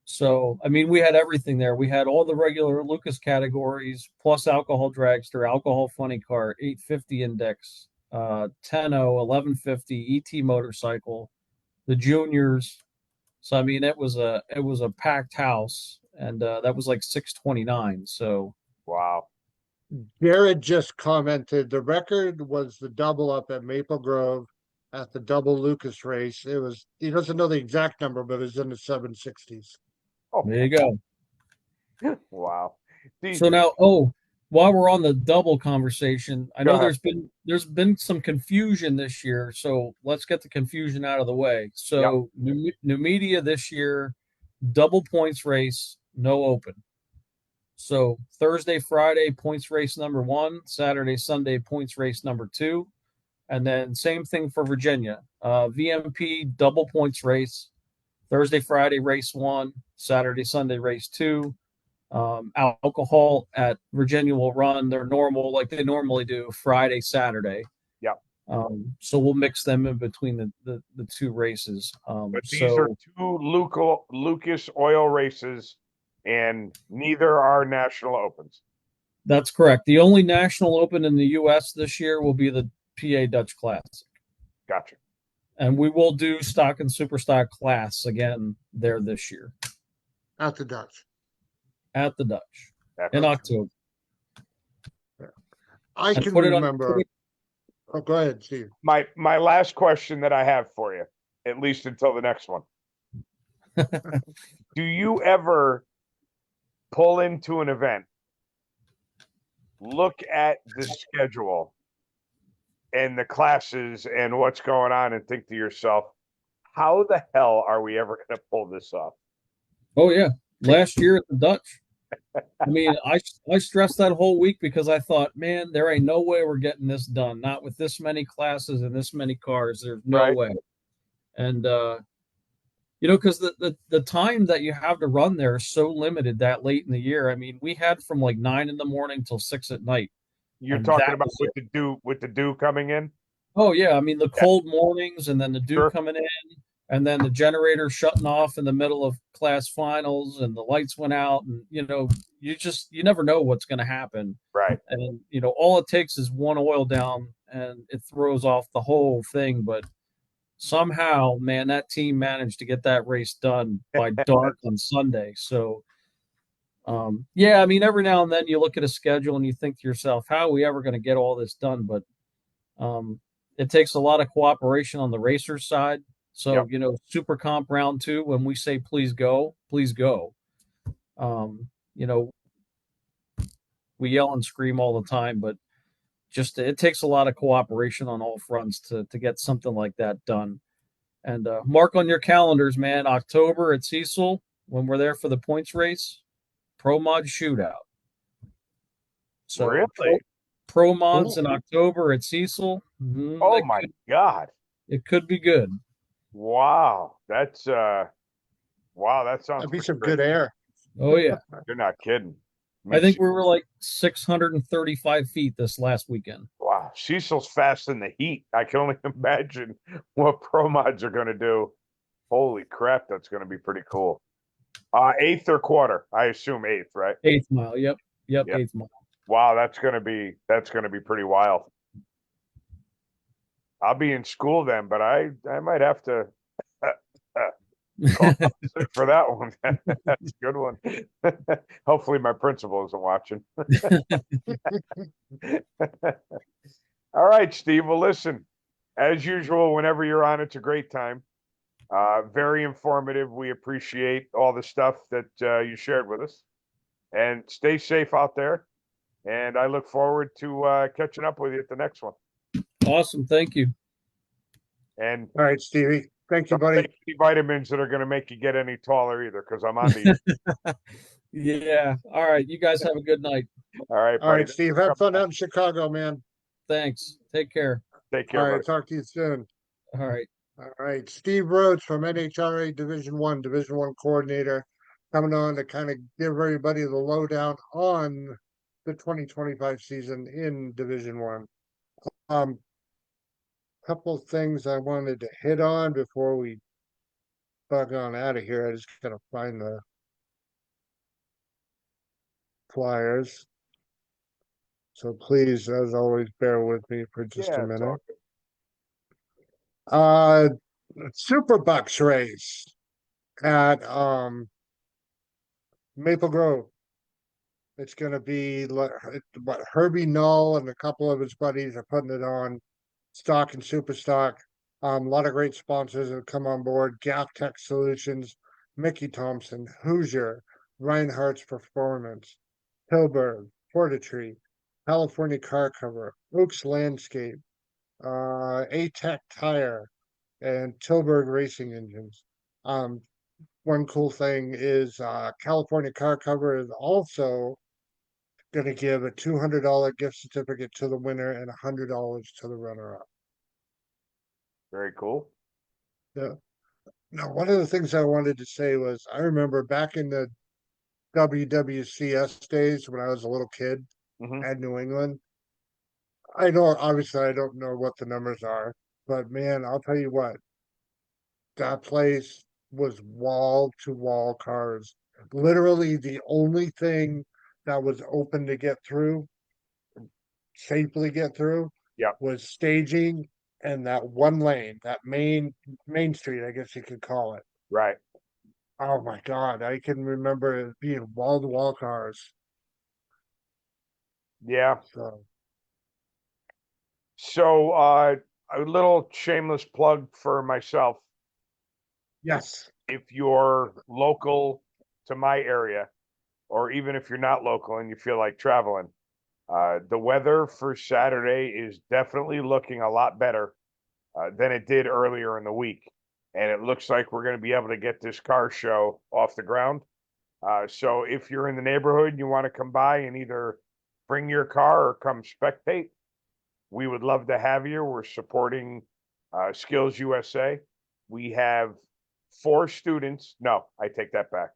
So, I mean, we had everything there. We had all the regular Lucas categories, plus alcohol dragster, alcohol funny car, 850 index, 10 1150 ET motorcycle, the juniors. So, I mean, it was a packed house, and that was like 629. So, Wow. Jared just commented the record was the double up at Maple Grove at the double Lucas race. It was, he doesn't know the exact number, but it was in the 760s. Oh, there you go. wow. So now, while we're on the double conversation, I know there's been some confusion this year, so let's get the confusion out of the way. So new media this year, double points race, no open. So Thursday, Friday, points race number 1, Saturday, Sunday, points race number 2, and then same thing for Virginia. VMP double points race, Thursday, Friday, race 1, Saturday, Sunday, race 2. Alcohol at Virginia will run their normal, like they normally do, Friday, Saturday. Yeah. So we'll mix them in between the two races. But these are two Lucas oil races, and neither are national opens. That's correct. The only national open in the U.S. this year will be the PA Dutch Classic. Gotcha. And we will do stock and super stock class again there this year. At the Dutch. At the Dutch. In October. I can remember. Oh, go ahead, Steve. My last question that I have for you, at least until the next one. Do you ever pull into an event, look at the schedule and the classes and what's going on, and think to yourself, how the hell are we ever going to pull this off? Oh, yeah. Last year at the Dutch. I mean, I stressed that whole week because I thought, man, there ain't no way we're getting this done. Not with this many classes and this many cars. There's no way. And, because the time that you have to run there is so limited that late in the year. I mean, we had from like 9 in the morning till 6 at night. You're talking about with the dew coming in? Oh, yeah. I mean, the cold mornings and then the dew coming in. And then the generator shutting off in the middle of class finals and the lights went out. And, you never know what's going to happen. Right. And, all it takes is one oil down and it throws off the whole thing. But somehow, man, that team managed to get that race done by dark on Sunday. So, I mean, every now and then you look at a schedule and you think to yourself, how are we ever going to get all this done? But it takes a lot of cooperation on the racer's side. So, Super Comp round 2, when we say please go, please go. We yell and scream all the time, but just it takes a lot of cooperation on all fronts to get something like that done. And mark on your calendars, man, October at Cecil, when we're there for the points race, Pro Mod Shootout. So really? pro mods Cool. in October at Cecil. Oh my God. It could be good. Wow. Wow, that sounds That'd be pretty some great. good air. Oh yeah. You're not kidding. I think we were like 635 feet this last weekend. Wow, Cecil's fast in the heat. I can only imagine what pro mods are going to do. Holy crap, that's going to be pretty cool. Eighth or quarter? I assume eighth, right? 8th mile. Yep. Yep. 8th mile. Wow, that's going to be pretty wild. I'll be in school then, but I might have to call sick for that one. That's a good one. Hopefully, my principal isn't watching. All right, Steve. Well, listen, as usual, whenever you're on, it's a great time. Very informative. We appreciate all the stuff that you shared with us. And stay safe out there. And I look forward to catching up with you at the next one. Awesome. Thank you. And All right, Stevie. Thank you, don't buddy. take any vitamins that are going to make you get any taller either, because I'm on to you. Yeah. All right. You guys have a good night. All right, All buddy. right, Steve. Have fun out in Chicago, man. Thanks. Take care. Take care, All right, buddy. talk to you soon. All right. All right, Steve Rhodes from NHRA Division One coordinator, coming on to kind of give everybody the lowdown on the 2025 season in Division One. Couple things I wanted to hit on before we bug on out of here. I just gotta find the flyers. So please, as always, bear with me for just a Yeah, it's all minute. good. Super Bucks race at Maple Grove. It's gonna be what Herbie Null and a couple of his buddies are putting it on. Stock and Super Stock. A lot of great sponsors have come on board. Gap Tech Solutions, Mickey Thompson, Hoosier, Reinhardt's Performance, Hilberg, Fortitude, California Car Cover, Oaks Landscape, A-Tech Tire, and Tilburg Racing Engines. One cool thing is California Car Cover is also going to give a $200 gift certificate to the winner and $100 to the runner-up. Very cool. Yeah. Now, one of the things I wanted to say was I remember back in the WWCS days when I was a little kid Hmm. at New England. I know, obviously, I don't know what the numbers are, but man, I'll tell you what, that place was wall to wall cars. Literally, the only thing that was open to get through, safely get through, Yep. was staging and that one lane, that main street, I guess you could call it. Right. Oh my God, I can remember it being wall to wall cars. Yeah. So So a little shameless plug for myself. yes, If you're local to my area, or even if you're not local and you feel like traveling, the weather for Saturday is definitely looking a lot better than it did earlier in the week. And it looks like we're going to be able to get this car show off the ground. So if you're in the neighborhood and you want to come by and either bring your car or come spectate, we would love to have you. We're supporting Skills USA. We have 4 students. No, I take that back.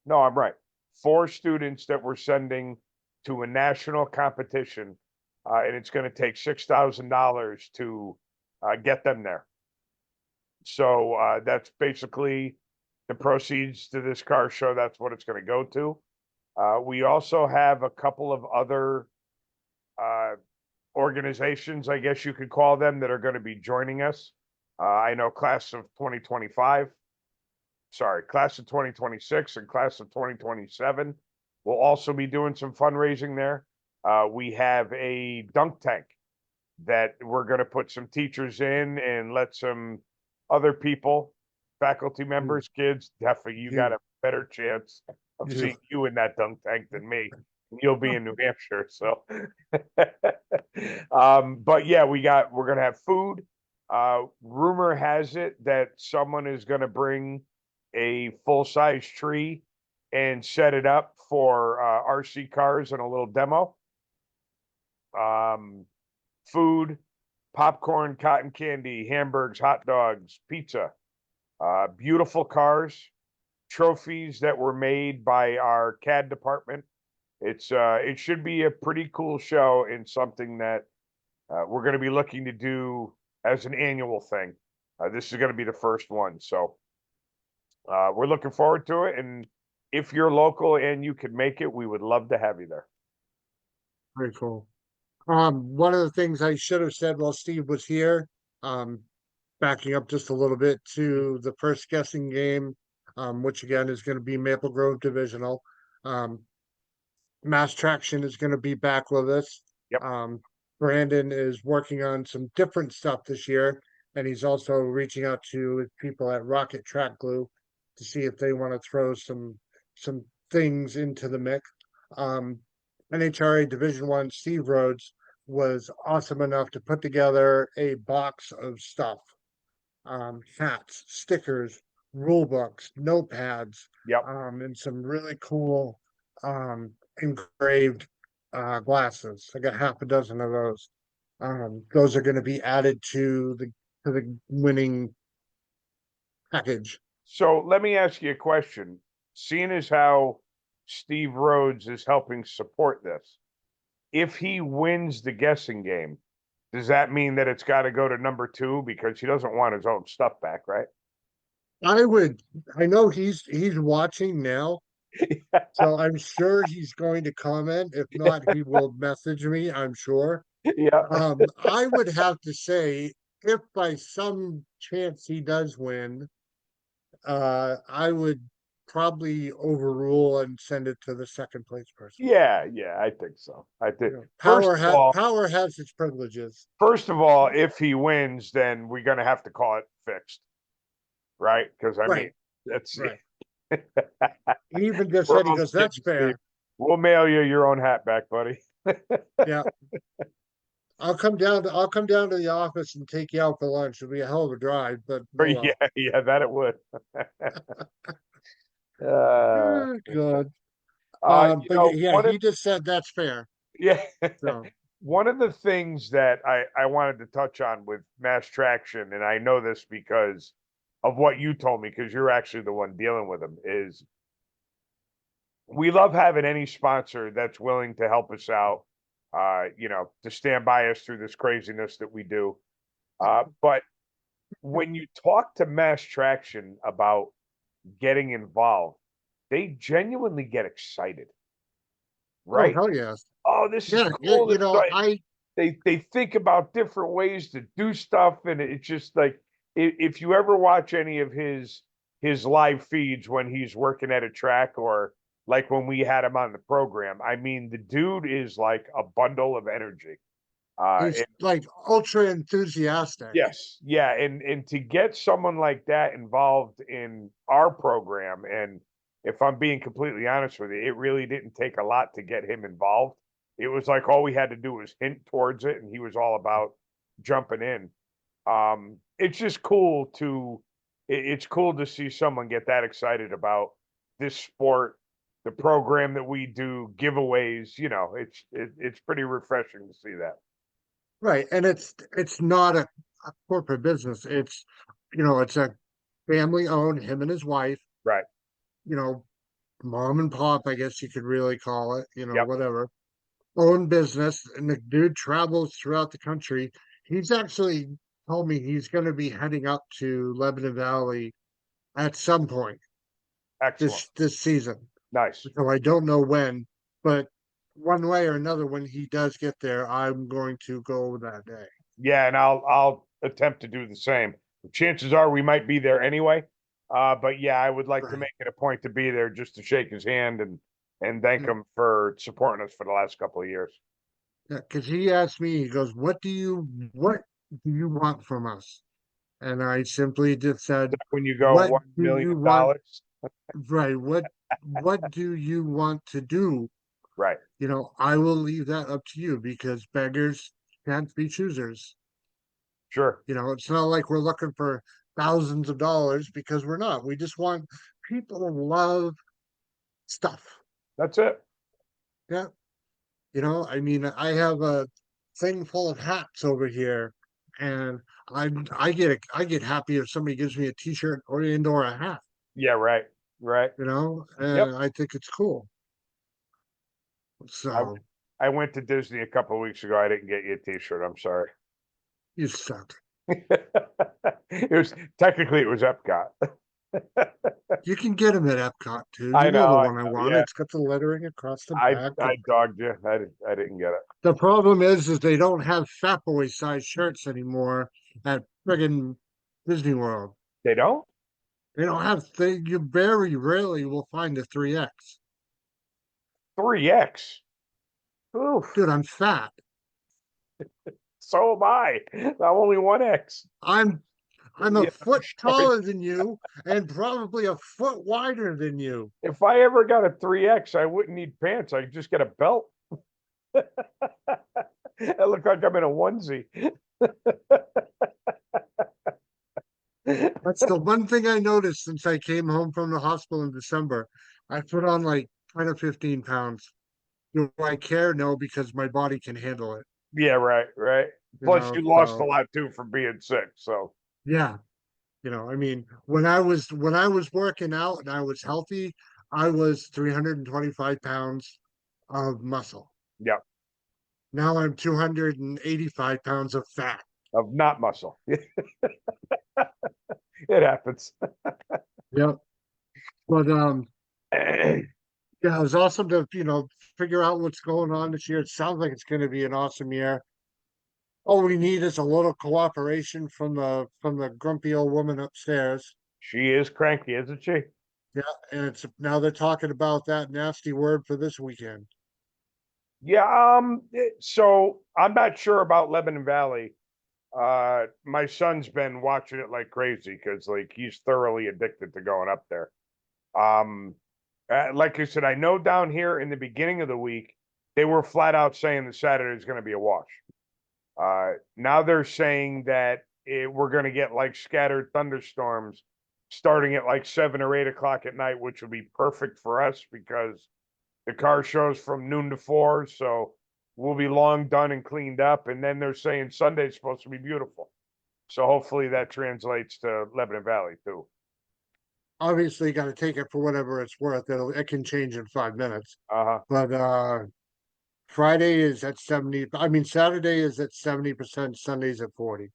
No, I'm right. 4 students that we're sending to a national competition, and it's going to take $6,000 to get them there. So that's basically the proceeds to this car show. That's what it's going to go to. We also have a couple of other organizations, I guess you could call them, that are going to be joining us. I know class of 2025, class of 2026 and class of 2027 will also be doing some fundraising there. We have a dunk tank that we're going to put some teachers in and let some other people, faculty members, kids, definitely you got a better chance of seeing you in that dunk tank than me. You'll be in New Hampshire, so. But yeah, we're gonna have food. Rumor has it that someone is gonna bring a full-size tree and set it up for RC cars and a little demo. food, popcorn, cotton candy, hamburgers, hot dogs, pizza, beautiful cars, trophies that were made by our CAD department. It should be a pretty cool show and something that we're going to be looking to do as an annual thing. This is going to be the first one, so we're looking forward to it. And if you're local and you could make it, we would love to have you there. Very cool. One of the things I should have said while Steve was here, um, backing up just a little bit to the first guessing game, which again is going to be Maple Grove Divisional. Um, Mass Traction is going to be back with us. Yep. Brandon is working on some different stuff this year, and he's also reaching out to people at Rocket Track Glue to see if they want to throw some things into the mix. NHRA Division One Steve Rhodes was awesome enough to put together a box of stuff, hats, stickers, rule books, notepads, Yep. and some really cool engraved glasses. I got half a dozen of those. Those are going to be added to the winning package. So let me ask you a question. Seeing as how Steve Rhodes is helping support this, if he wins the guessing game, does that mean that it's got to go to number 2 because he doesn't want his own stuff back, right? I know he's watching now, so I'm sure he's going to comment. If not, he will message me, I'm sure. Yeah. I would have to say, if by some chance he does win, I would probably overrule and send it to the second place person. Yeah, I think so. I think You know, power all, power has its privileges. first of all, if he wins, then we're gonna have to call it fixed, right? Because I mean, Right, that's right. He even just we're said, he all goes, "That's kidding, fair." Steve. We'll mail you your own hat back, buddy. Yeah. I'll come down to the office and take you out for lunch. It'll be a hell of a drive, but oh well. Yeah, that it would. Oh, God. But yeah, one of he just said that's fair. yeah, So one of the things that I wanted to touch on with Mass Traction, and I know this because of what you told me, because you're actually the one dealing with them, is we love having any sponsor that's willing to help us out, to stand by us through this craziness that we do. But when you talk to Mass Traction about getting involved, they genuinely get excited, oh right? hell yes. Oh, this is Yeah, cool. you know, They think about different ways to do stuff, and it's just like if you ever watch any of his live feeds when he's working at a track, or like when we had him on the program, I mean, the dude is like a bundle of energy. he's like ultra enthusiastic. Yes, yeah, and to get someone like that involved in our program, and if I'm being completely honest with you, it really didn't take a lot to get him involved. It was like all we had to do was hint towards it, and he was all about jumping in. It's just cool it's cool to see someone get that excited about this sport, the program that we do, giveaways. It's pretty refreshing to see that. Right. And it's not a corporate business. It's a family owned, him and his wife, Right. you know, mom and pop, I guess you could really call it, Yep. whatever. Own business, and the dude travels throughout the country. He's actually told me he's going to be heading up to Lebanon Valley at some point Excellent. this season. Nice. So I don't know when, but one way or another, when he does get there, I'm going to go that day. Yeah, and I'll attempt to do the same. Chances are we might be there anyway. But yeah, I would like to Right. make it a point to be there just to shake his hand and thank Yeah. him for supporting us for the last couple of years. Yeah, because he asked me, he goes, what do you want from us? And I simply just said, When you go what $1 do you million, want? Right. What do you want to do? right? I will leave that up to you because beggars can't be choosers. Sure, It's not like we're looking for thousands of dollars because we're not. We just want people to love stuff. that's it. Yeah. I mean, I have thing full of hats over here, and I get happy if somebody gives me a t-shirt or a hat, Yeah, right, right. Yep. and I think it's cool. I So I went to Disney a couple of weeks ago. I didn't get you a T-shirt. I'm sorry. you suck. It was technically it was Epcot. You can get them at Epcot too. I You know know, the I one I know. want. Yeah, It's got the lettering across the I back. I dogged you. I didn't get it. The problem is they don't have fat boy size shirts anymore at friggin' Disney World. They don't? They don't have you very rarely will find a 3X. 3X. Oof. Dude, I'm fat. So am I. I'm only 1X. I'm I'm a Yeah, foot short. taller than you and probably a foot wider than you. If I ever got a 3X, I wouldn't need pants. I'd just get a belt. I look like I'm in a onesie. That's the one thing I noticed since I came home from the hospital in December. I put on like 10 or 15 pounds. Do I care? No, because my body can handle it. Yeah, right, right. Plus, you lost a So lot too from being sick. So, yeah, I mean, when I was working out and I was healthy, I was 325 pounds of muscle. yeah, Now I'm 285 pounds of fat. of not muscle. It happens. Yep. But yeah, it was awesome to, figure out what's going on this year. It sounds like it's going to be an awesome year. All we need is a little cooperation from the grumpy old woman upstairs. She is cranky, isn't she? Yeah, and it's now they're talking about that nasty word for this weekend. Yeah. So I'm not sure about Lebanon Valley. My son's been watching it like crazy because like he's thoroughly addicted to going up there. Um, like I said, I know down here in the beginning of the week they were flat out saying that Saturday is going to be a wash. Now they're saying that we're going to get like scattered thunderstorms starting at like 7 or 8 o'clock at night, which would be perfect for us because the car shows from noon to 4. So we'll be long done and cleaned up. And then they're saying Sunday's supposed to be beautiful. So hopefully that translates to Lebanon Valley too. Obviously, you got to take it for whatever it's worth. It can change in 5 minutes. Uh-huh. But Friday is at 70. I mean, Saturday is at 70%. Sunday's at 40.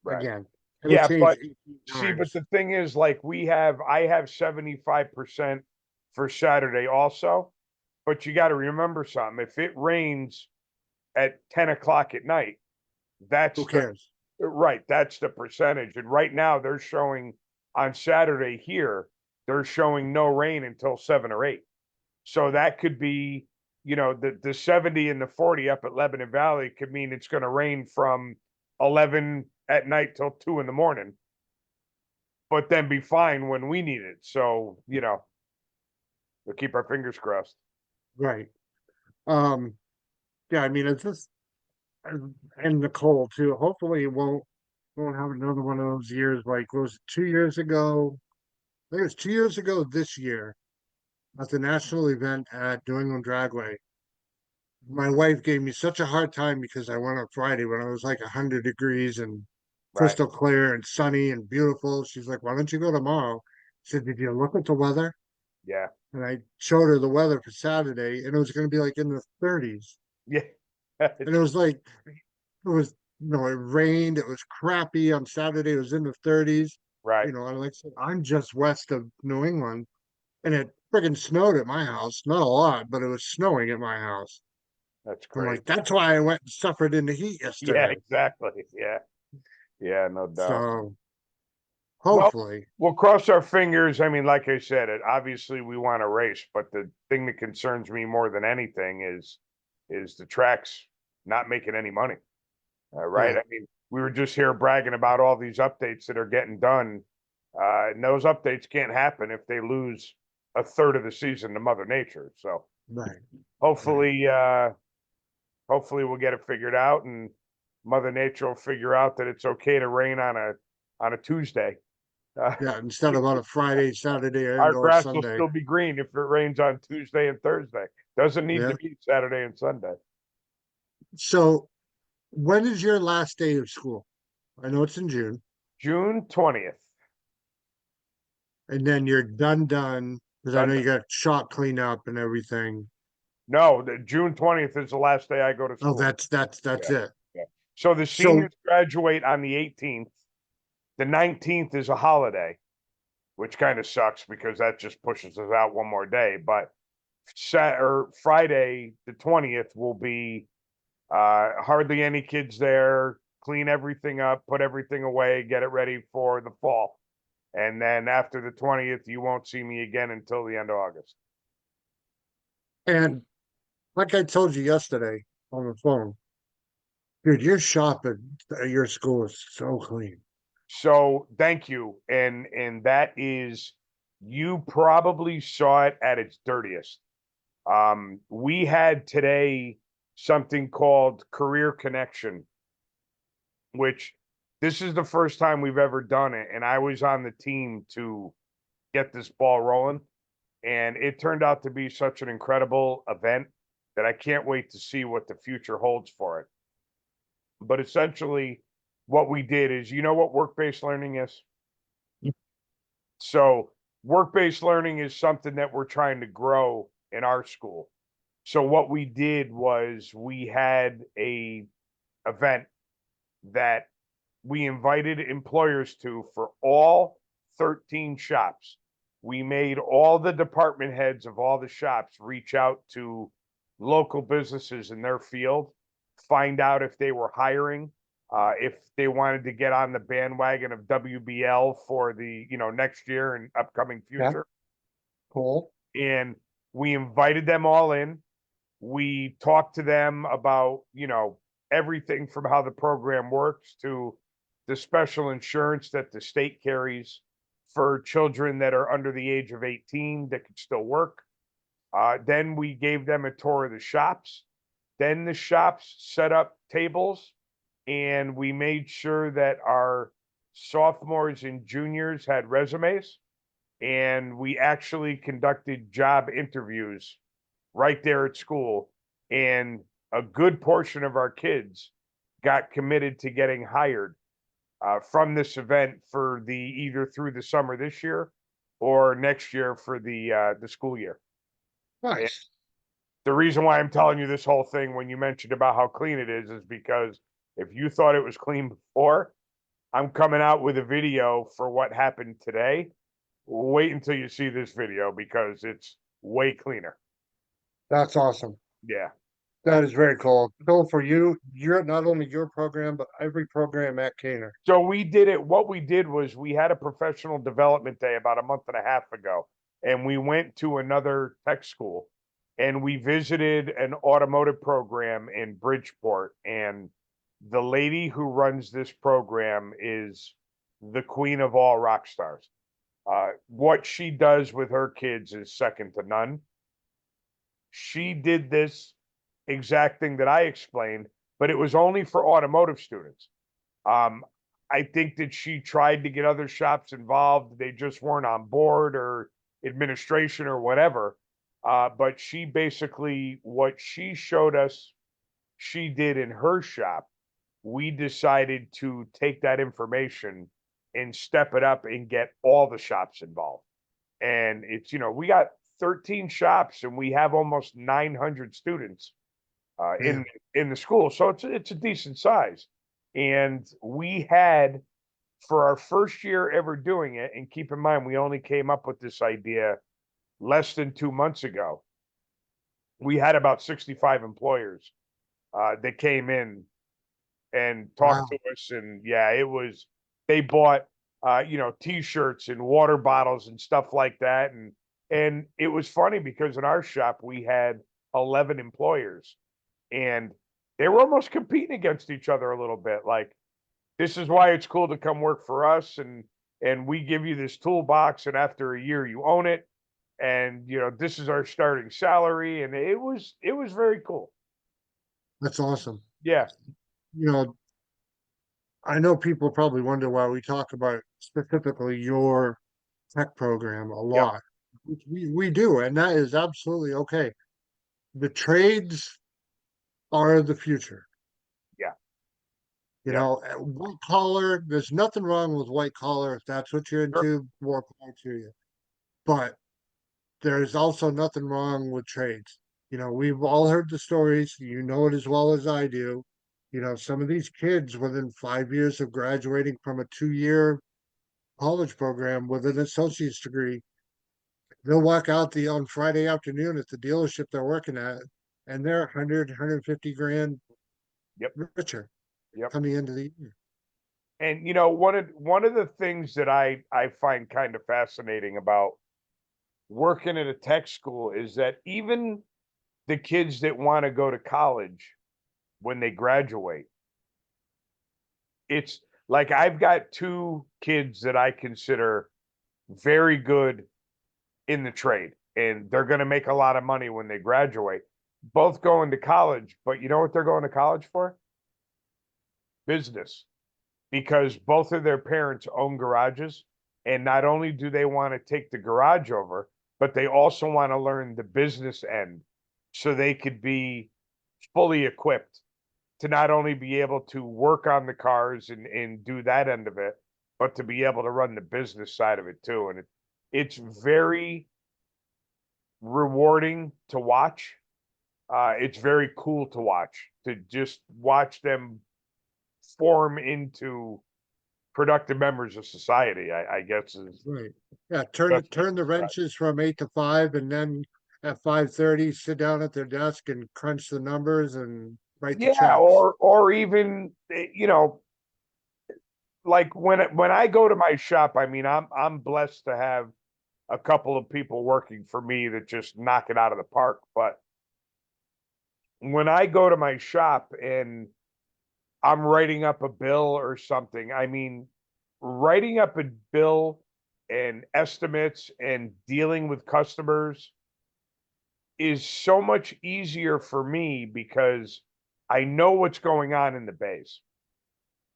Right. Again, it'll Yeah, change but 18 see, but times. the thing is, like I have 75% for Saturday also. But you got to remember something. If it rains at 10 o'clock at night, Who that's the cares? right, that's the percentage. And right now they're showing on Saturday here, they're showing no rain until 7 or 8. So that could be, the 70 and the 40 up at Lebanon Valley could mean it's going to rain from 11 at night till 2 in the morning, but then be fine when we need it. So, we'll keep our fingers crossed. Right. Um, yeah, I mean, it's just and the cold too. Hopefully, it won't have another one of those years like was it 2 years ago. I think it was 2 years ago this year at the national event at New England Dragway. My wife gave me such a hard time because I went on Friday when it was like 100 degrees and Right. crystal clear and sunny and beautiful. She's like, "Why don't you go tomorrow?" I said, "Did you look at the weather?" Yeah. And I showed her the weather for Saturday, and it was going to be like in the 30s. Yeah. And it was like it was, it rained. It was crappy on Saturday. It was in the 30s. Right. And like I said, I'm just west of New England, and it friggin' snowed at my house. Not a lot, but it was snowing at my house. That's I'm great. like, that's why I went and suffered in the heat Yeah, yesterday. exactly. Yeah. Yeah, no doubt. So Well, hopefully, we'll cross our fingers. I mean, like I said, obviously we want to race, but the thing that concerns me more than anything is the tracks not making any money. Right? yeah, I mean, we were just here bragging about all these updates that are getting done. And those updates can't happen if they lose a third of the season to Mother Nature. So right, right. hopefully, hopefully we'll get it figured out and Mother Nature will figure out that it's okay to rain on a Tuesday. Uh, Yeah, instead of on a Friday, Saturday, our and or grass will Sunday. still be green if it rains on Tuesday and Thursday. Doesn't need to Yeah. be Saturday and Sunday. So When is your last day of school? I know it's in June, June 20th. and then you're done. Because I know Done. you got shop cleanup and everything. No, the June 20th is the last day I go to Oh, school. that's Yeah. it. Yeah. So the So seniors graduate on the 18th. The 19th is a holiday, which kind of sucks because that just pushes us out one more day. But Friday, the 20th, will be hardly any kids there, clean everything up, put everything away, get it ready for the fall. And then after the 20th, you won't see me again until the end of August. and like I told you yesterday on the phone, dude, your shop at your school is so clean. So thank you. And that is, you probably saw it at its dirtiest. We had today something called Career Connection, which this is the first time we've ever done it. And I was on the team to get this ball rolling. And it turned out to be such an incredible event that I can't wait to see what the future holds for it. But essentially, what we did is, you know what work-based learning is? So, work-based learning is something that we're trying to grow in our school. So what we did was we had a event that we invited employers to for all 13 shops. We made all the department heads of all the shops reach out to local businesses in their field, find out if they were hiring, if they wanted to get on the bandwagon of WBL for the next year and upcoming Yeah, future. cool. And we invited them all in. We talked to them about everything from how the program works to the special insurance that the state carries for children that are under the age of 18 that can still work. Then we gave them a tour of the shops. Then the shops set up tables, and we made sure that our sophomores and juniors had resumes, and we actually conducted job interviews right there at school. And a good portion of our kids got committed to getting hired from this event for the either through the summer this year or next year for the school year. And Nice. the reason why I'm telling you this whole thing when you mentioned about how clean it is because if you thought it was clean before, I'm coming out with a video for what happened today. Wait until you see this video because it's way cleaner. That's awesome. Yeah. That is very cool. So for you, you're not only your program, but every program at Caner. So we did it. What we did was we had a professional development day about a month and a half ago, and we went to another tech school and we visited an automotive program in Bridgeport. And the lady who runs this program is the queen of all rock stars. What she does with her kids is second to none. She did this exact thing that I explained, but it was only for automotive students. Um, I think that she tried to get other shops involved. They just weren't on board or administration or whatever. But she basically, what she showed us, she did in her shop. We decided to take that information and step it up and get all the shops involved. And it's, we got 13 shops and we have almost 900 students Man, in the school, so it's a decent size. And we had for our first year ever doing it, and keep in mind we only came up with this idea less than 2 months ago. We had about 65 employers that came in and talked wow. to us, and yeah, it was they bought t-shirts and water bottles and stuff like that, and it was funny because in our shop we had 11 employers and they were almost competing against each other a little bit. Like, this is why it's cool to come work for us, and we give you this toolbox, and after a year you own it, and this is our starting salary, and it was very cool. That's awesome. Yeah, You know, I know people probably wonder why we talk about specifically your tech program a yeah, lot. Which we do, and that is absolutely okay. The trades are the future. yeah. You Yep. know, white collar, there's nothing wrong with white collar if that's what you're Sure. into, more power to you. But there's also nothing wrong with trades. You know, we've all heard the stories. You know it as well as I do. You know, some of these kids within 5 years of graduating from a 2 year college program with an associate's degree, they'll walk out the on Friday afternoon at the dealership they're working at, and they're 150 grand Yep. richer Yep. coming into the year. And you know, one of the things that I find kind of fascinating about working at a tech school is that even the kids that want to go to college when they graduate, it's like I've got two kids that I consider very good in the trade, and they're going to make a lot of money when they graduate. Both going to college, but you know what they're going to college for? Business. Because both of their parents own garages. And not only do they want to take the garage over, but they also want to learn the business end so they could be fully equipped to not only be able to work on the cars and do that end of it, but to be able to run the business side of it too. And it's very rewarding to watch. It's very cool to watch, to just watch them form into productive members of society, I guess is Right. Yeah, the best way turn to the describe wrenches from 8 to 5, and then at 5:30, sit down at their desk and crunch the numbers and it. write the Yeah, checks. or even you know, like when I go to my shop, I mean, I'm blessed to have a couple of people working for me that just knock it out of the park. But when I go to my shop and I'm writing up a bill or something, I mean, writing up a bill and estimates and dealing with customers is so much easier for me because I know what's going on in the base.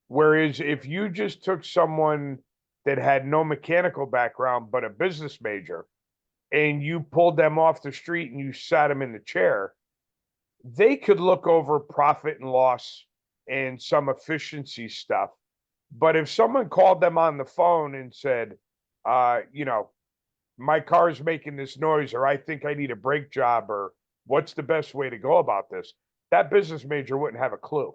Whereas if you just took someone that had no mechanical background but a business major and you pulled them off the street and you sat them in the chair, they could look over profit and loss and some efficiency stuff. But if someone called them on the phone and said, you know, my car's making this noise, or I think I need a brake job, or what's the best way to go about this? That business major wouldn't have a clue.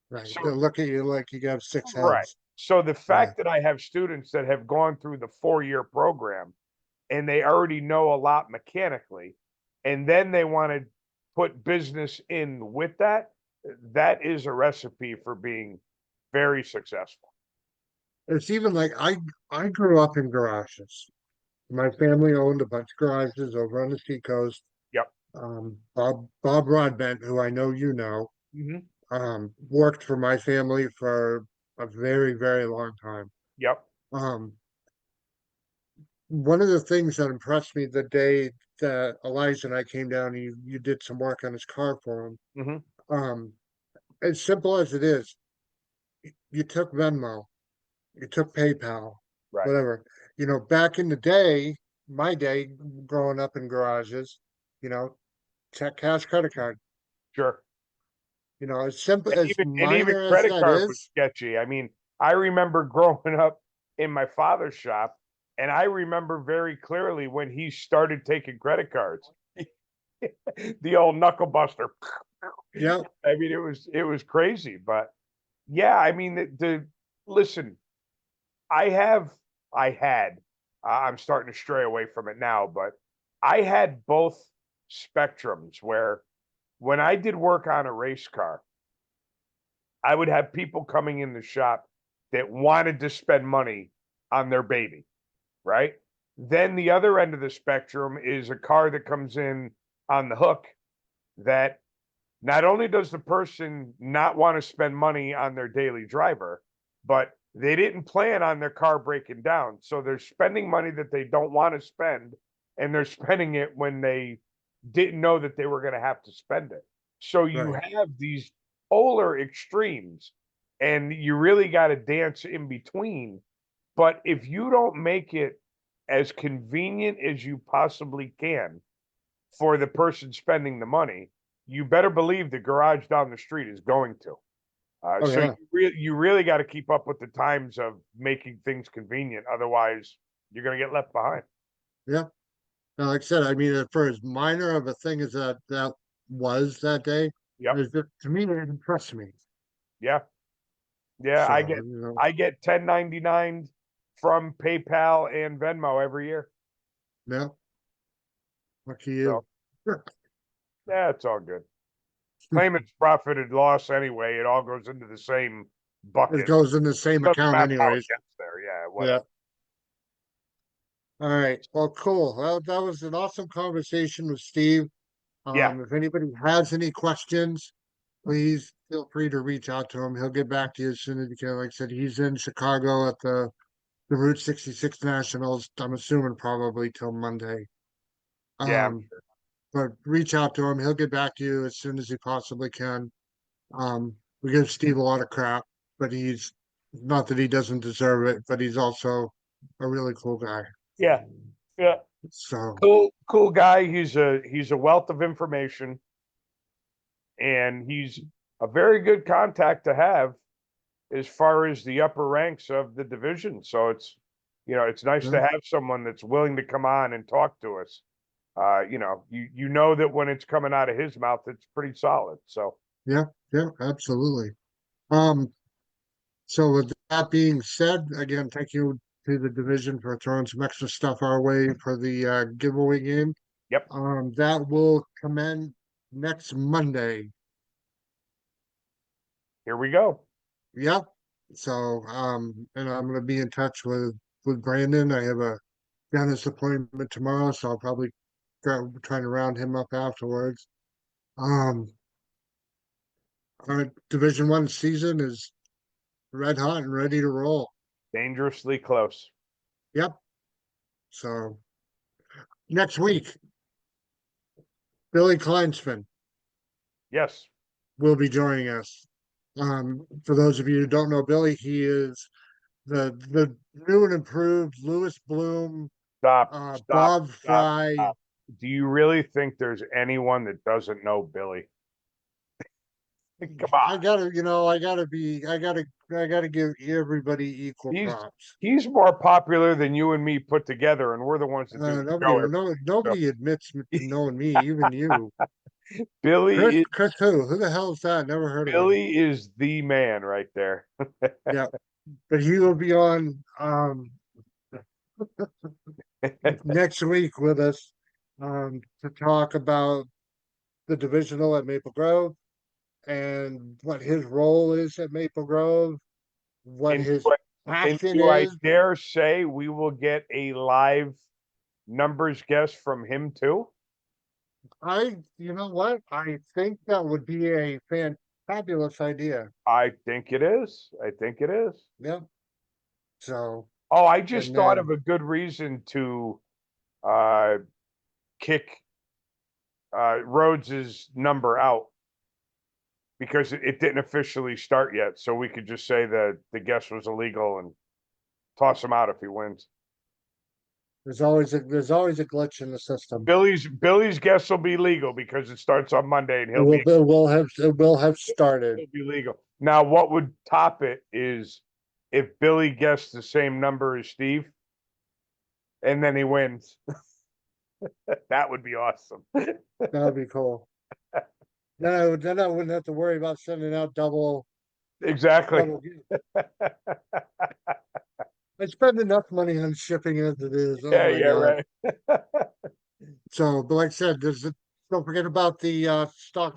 Right. So, They'll look at you like you have six right. heads. So the Yeah. fact that I have students that have gone through the 4 year program and they already know a lot mechanically, and then they want to put business in with that, that is a recipe for being very successful. It's even like I grew up in garages. My family owned a bunch of garages over on the seacoast. Yep. Bob Broadbent, who I know you know, Hmm. worked for my family for a very, very long time. Yep. Um, One of the things that impressed me the day that Elijah and I came down, and you did some work on his car for him. Hmm. Um, as simple as it is, you took Venmo, you took PayPal, Right. whatever. You know, back in the day, my day growing up in garages, you know, check, cash, credit card. Sure. You know, as simple And as even minor as credit that card was is, sketchy. I mean, I remember growing up in my father's shop, and I remember very clearly when he started taking credit cards. The old knuckle buster. yeah, I mean, it was crazy, but yeah, I mean the listen, I have I had I'm starting to stray away from it now, but I had both spectrums where when I did work on a race car, I would have people coming in the shop that wanted to spend money on their baby, right? Then the other end of the spectrum is a car that comes in on the hook that not only does the person not want to spend money on their daily driver, but they didn't plan on their car breaking down. So they're spending money that they don't want to spend, and they're spending it when they didn't know that they were going to have to spend it. So you right. have these polar extremes, and you really got to dance in between. But if you don't make it as convenient as you possibly can for the person spending the money, you better believe the garage down the street is going to. Oh So yeah, you really got to keep up with the times of making things convenient. Otherwise, you're going to get left behind. yeah. No, like I said, I mean, for as minor of a thing as that was that day, Yep. to me, it impressed me. Yeah. Yeah. So, I get 1099 from PayPal and Venmo every year. yeah, lucky So you. yeah, it's all good. Claim it's profit and loss anyway. It all goes into the same It bucket. goes in the same Doesn't account matter how it anyways. gets there. Yeah. Yeah. Whatever. All right. Well, cool. Well, that was an awesome conversation with Steve. Yeah. If anybody has any questions, please feel free to reach out to him. He'll get back to you as soon as he can. Like I said, he's in Chicago at the Route 66 Nationals. I'm assuming probably till Monday. Yeah. Um, but reach out to him. He'll get back to you as soon as he possibly can. We give Steve a lot of crap, but he's not that he doesn't deserve it, but he's also a really cool guy. Yeah. Yeah. So Cool guy. He's a wealth of information, and he's a very good contact to have as far as the upper ranks of the division. So it's nice yeah, to have someone that's willing to come on and talk to us. You know that when it's coming out of his mouth, it's pretty solid. So yeah, yeah, absolutely. Um, so with that being said, again, thank you to the division for throwing some extra stuff our way for the giveaway game. yep, That will commence next Monday. here we go. Yep. So and I'm gonna be in touch with Brandon. I have a dentist appointment tomorrow, so I'll probably try to round him up afterwards. Um, our Division One season is red hot and ready to roll. Dangerously close. Yep. So next week, Billy Kleinsman Yes. will be joining us. For those of you who don't know Billy, he is the new and improved Lewis Bloom, Stop. Stop. Bob Stop. Fry. Stop. Do you really think there's anyone that doesn't know Billy? Come I on. gotta, I gotta give everybody equal He's props. he's more popular than you and me put together, and we're the ones that do the Nobody, show every no, week. nobody admits to knowing me, even you. So Billy Chris who? Who the hell is that? Never heard of him. Billy is the man right there. Yeah, but he will be on next week with us to talk about the divisional at Maple Grove and what his role is at Maple Grove, what And his passion do I is. dare say we will get a live numbers guess from him too? You know what? I think that would be a fabulous idea. I think it is. I think it is. Yeah. So, Oh, I just and thought of then a good reason to uh kick Rhodes's number out because it didn't officially start yet. So we could just say that the guess was illegal and toss him out if he wins. there's always a glitch in the system. Billy's guess will be legal because it starts on Monday and It will have started. he'll be legal. Now, what would top it is if Billy guessed the same number as Steve and then he wins. That would be awesome. That'd be cool. Then I wouldn't have to worry about sending out Exactly. double. I spend enough money on shipping as it is. Oh Yeah, my yeah, God. right. So, but like I said, don't forget about the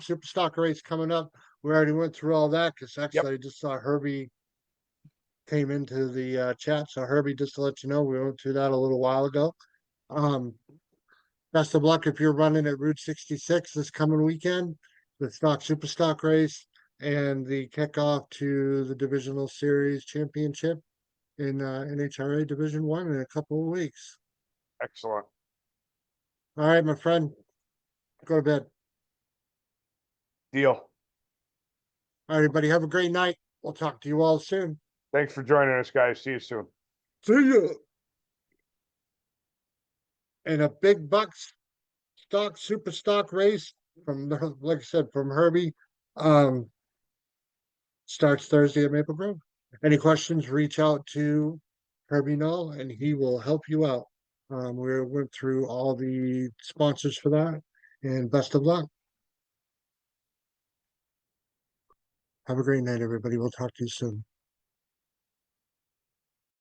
super stock race coming up. We already went through all that because Yep. actually I just saw Herbie came into the chat. So Herbie, just to let you know, we went through that a little while ago. Um, best of luck if you're running at Route 66 this coming weekend, the super stock race and the kickoff to the divisional series championship in NHRA Division One in a couple of weeks. Excellent. All right, my friend, go to bed. Deal. All right, everybody, have a great night. We'll talk to you all soon. Thanks for joining us, guys. See you soon. See ya. And a big bucks super stock race from like I said, from Herbie. Um, Starts Thursday at Maple Grove. Any questions, reach out to Herbie Null and he will help you out. We went through all the sponsors for that and best of luck. Have a great night, everybody. We'll talk to you soon.